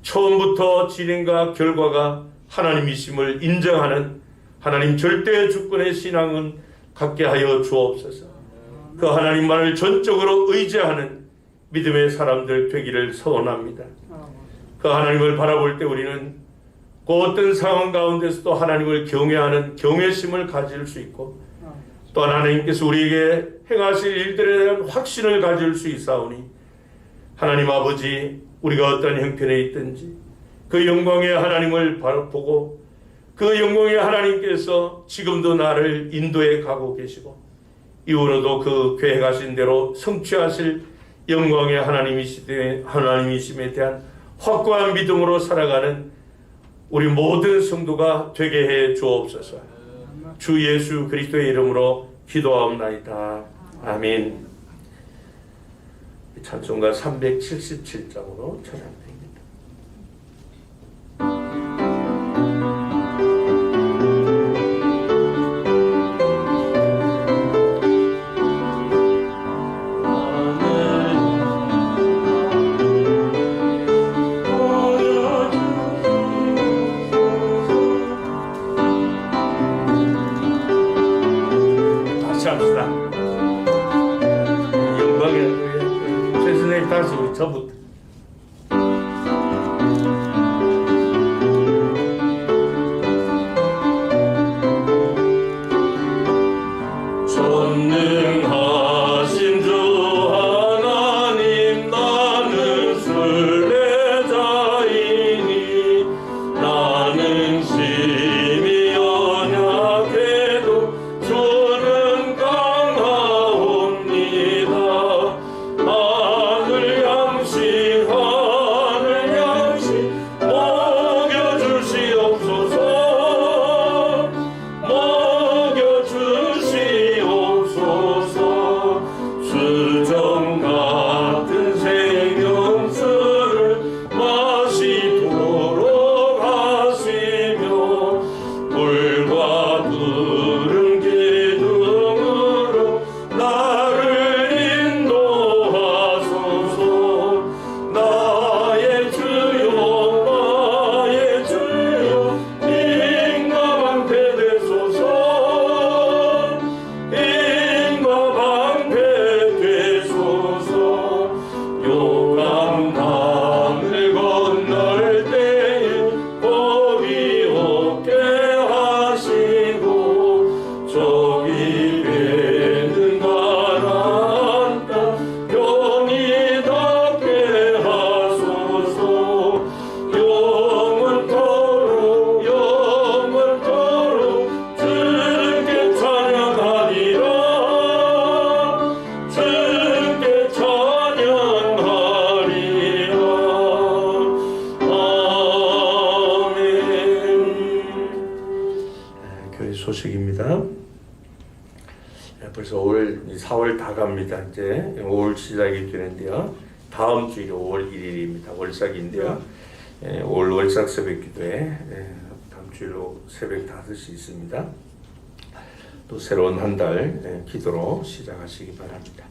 Speaker 3: 처음부터 진행과 결과가 하나님이심을 인정하는 하나님 절대 주권의 신앙은 갖게 하여 주옵소서. 그 하나님만을 전적으로 의지하는 믿음의 사람들 되기를 소원합니다. 그 하나님을 바라볼 때 우리는 그 어떤 상황 가운데서도 하나님을 경외하는 경외심을 가질 수 있고 또 하나님께서 우리에게 행하실 일들에 대한 확신을 가질 수 있사오니 하나님 아버지, 우리가 어떤 형편에 있든지 그 영광의 하나님을 보고 그 영광의 하나님께서 지금도 나를 인도해 가고 계시고 이후로도 그 계획하신 대로 성취하실 영광의 하나님이심에 대한 확고한 믿음으로 살아가는 우리 모든 성도가 되게 해 주옵소서. 주 예수 그리스도의 이름으로 기도하옵나이다. 아멘. 찬송가 377장으로 찬양드립니다. 저부터
Speaker 2: 전능하신 주 하나님, 나는 순례자이니 나는 심히 연약해도 주는 강하옵니다. 하늘 양식
Speaker 3: 벌써 4월 다 갑니다. 이제 5월 시작이 되는데요. 다음 주일이 5월 1일입니다. 월삭인데요. 5월 월삭 새벽 기도회 다음 주일로 새벽 5시 있습니다. 또 새로운 한 달 기도로 시작하시기 바랍니다.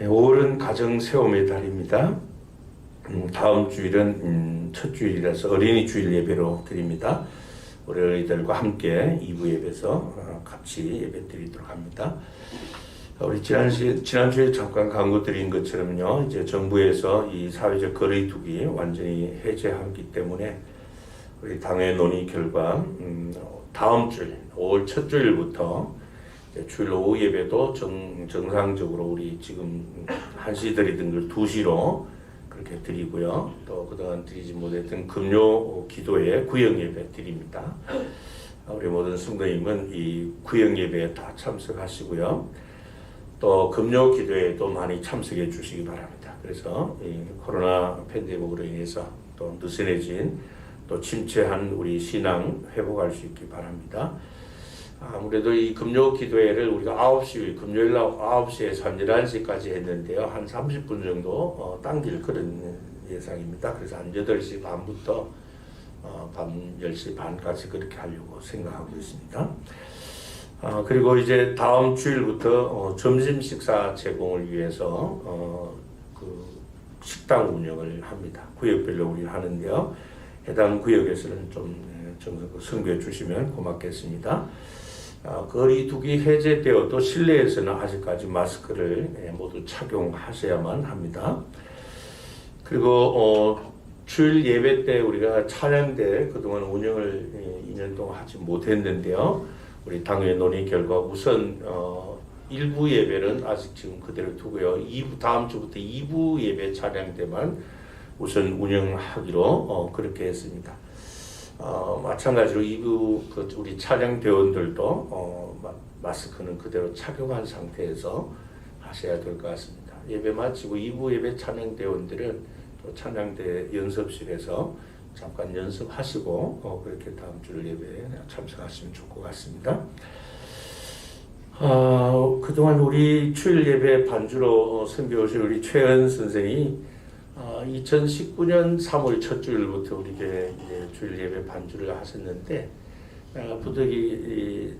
Speaker 3: 5월은 가정 세움의 달입니다. 다음 주일은 첫 주일이라서 어린이 주일 예배로 드립니다. 우리 어린이들과 함께 2부 예배에서 같이 예배 드리도록 합니다. 우리 지난주에 잠깐 강구 드린 것처럼요, 이제 정부에서 이 사회적 거리두기 완전히 해제하기 때문에 우리 당의 논의 결과 다음 주일 5월 첫 주일부터 주일 오후 예배도 정상적으로 우리 지금 1시 드리던 걸 2시로 그렇게 드리고요. 또 그동안 드리지 못했던 금요 기도회 구역 예배 드립니다. 우리 모든 성도님은 이 구역 예배에 다 참석하시고요. 또 금요 기도회에도 많이 참석해 주시기 바랍니다. 그래서 이 코로나 팬데믹으로 인해서 또 느슨해진 또 침체한 우리 신앙 회복할 수 있기 바랍니다. 아무래도 이 금요 기도회를 우리가 9시, 금요일 날 9시에서 한 11시까지 했는데요. 한 30분 정도 당길 그런 예상입니다. 그래서 한 8시 반부터 밤 10시 반까지 그렇게 하려고 생각하고 있습니다. 그리고 이제 다음 주일부터 점심 식사 제공을 위해서 그 식당 운영을 합니다. 구역별로 우리 하는데요. 해당 구역에서는 좀 선교해 주시면 고맙겠습니다. 거리두기 해제되어도 실내에서는 아직까지 마스크를 모두 착용하셔야만 합니다. 그리고 주일 예배 때 우리가 찬양대 그동안 운영을 2년 동안 하지 못했는데요. 우리 당회 논의 결과 우선 1부 예배는 아직 지금 그대로 두고요. 다음 주부터 2부 예배 찬양대만 우선 운영하기로 그렇게 했습니다. 마찬가지로 2부 우리 찬양 대원들도 마스크는 그대로 착용한 상태에서 하셔야 될 것 같습니다. 예배 마치고 2부 예배 찬양 대원들은 또 찬양대 연습실에서 잠깐 연습하시고 그렇게 다음 주 예배에 참석하시면 좋을 것 같습니다. 그동안 우리 주일 예배 반주로 섬겨오신 우리 최은 선생이 2019년 3월 첫 주일부터 우리 교회 주일 예배 반주를 하셨는데 부득이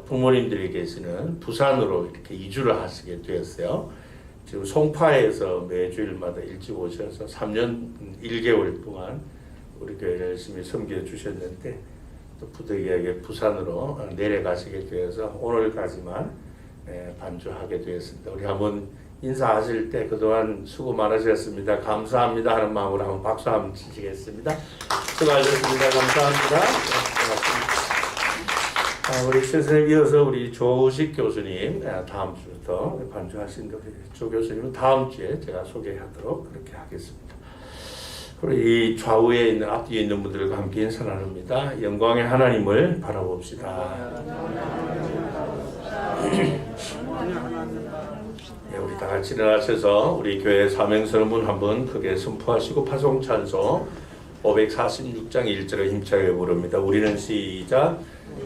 Speaker 3: 부모님들에게서는 부산으로 이렇게 이주를 하시게 되었어요. 지금 송파에서 매주일마다 일찍 오셔서 3년 1개월 동안 우리 교회를 열심히 섬겨 주셨는데 또 부득이하게 부산으로 내려가시게 되어서 오늘까지만 반주하게 되었습니다. 우리 한번 인사하실 때 그동안 수고 많으셨습니다. 감사합니다 하는 마음으로 한번 박수 한번 치시겠습니다. 수고하셨습니다. 감사합니다. 우리 선생님 이어서 우리 조우식 교수님 다음 주부터 반주하신 우리 조 교수님은 다음 주에 제가 소개하도록 그렇게 하겠습니다. 우리 이 좌우에 있는 앞뒤에 있는 분들과 함께 인사 나눕니다. 영광의 하나님을 바라봅시다. 우리 다 같이 일어나셔서 우리 교회 사명선언문 한번 크게 선포하시고 파송찬소 546장 1절을 힘차게 부릅니다. 우리는 시작.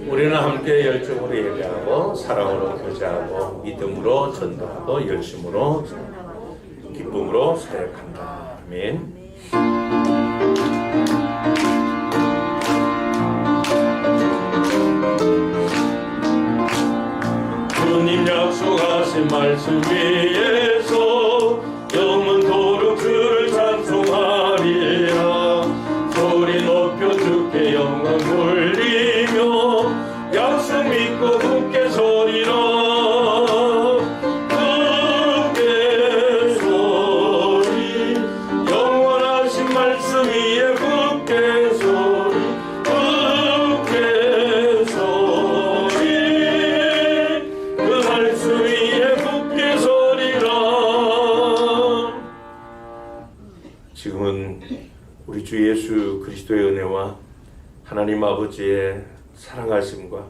Speaker 3: 우리는 함께 열정으로 예배하고 사랑으로 교제하고 믿음으로 전도하고 열심으로 기쁨으로 사역한다. 아멘. 주님 약속하신 말씀 위에서 영원토록 주를 찬송하리라. 소리 높여 주께 영광 돌리며 약속 믿고 굳게 서리라. 굳게 서리 영원하신 말씀 위에 굳게 서리 굳게 서리 그 말씀 위에 굳게 서리라. 지금은 우리 주 예수 그리스도의 은혜와 하나님 아버지의 사랑하심과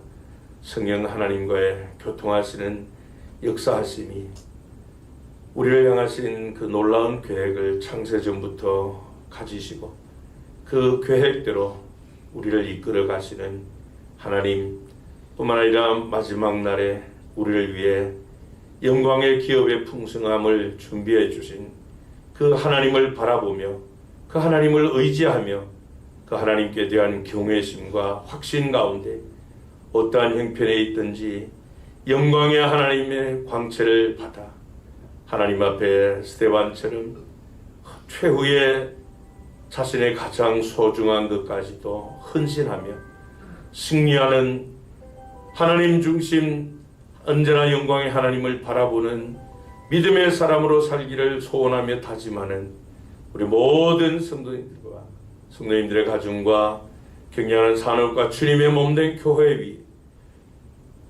Speaker 3: 성령 하나님과의 교통하시는 역사하심이 우리를 향하신 그 놀라운 계획을 창세전부터 가지시고 그 계획대로 우리를 이끌어 가시는 하나님 뿐만 아니라 마지막 날에 우리를 위해 영광의 기업의 풍성함을 준비해 주신 그 하나님을 바라보며 그 하나님을 의지하며 그 하나님께 대한 경외심과 확신 가운데 어떠한 형편에 있든지 영광의 하나님의 광채를 받아 하나님 앞에 스데반처럼 최후의 자신의 가장 소중한 것까지도 헌신하며 승리하는 하나님 중심 언제나 영광의 하나님을 바라보는 믿음의 사람으로 살기를 소원하며 다짐하는 우리 모든 성도님들과 성도님들의 가정과 경영하는 산업과 주님의 몸된 교회 위에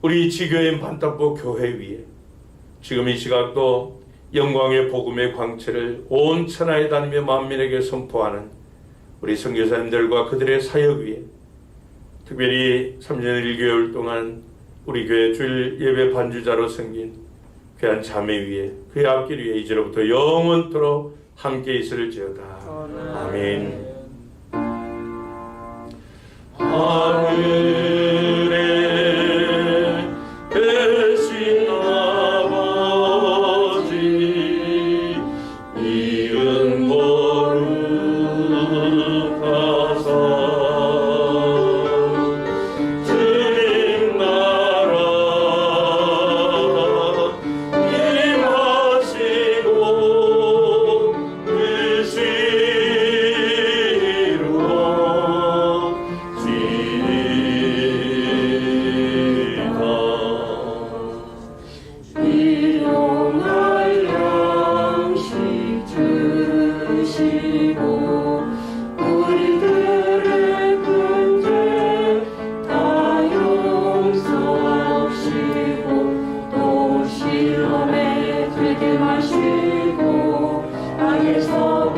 Speaker 3: 우리 지교인 반탁보 교회 위에 지금 이 시각도 영광의 복음의 광채를 온 천하에 다니며 만민에게 선포하는 우리 선교사님들과 그들의 사역 위에 특별히 3년 1개월 동안 우리 교회 주일 예배 반주자로 섬긴 귀한 자매 위에 그의 앞길 위에 이제로부터 영원토록 함께 있을지어다. 아멘. 하늘에 계신 아버지 이은 거룩하사 주님 나라 임하시고 뜻이
Speaker 4: 일용할 양식 주시고 우리들의 문제 다 용서하시고 또 시험에 들게 하시고 악에서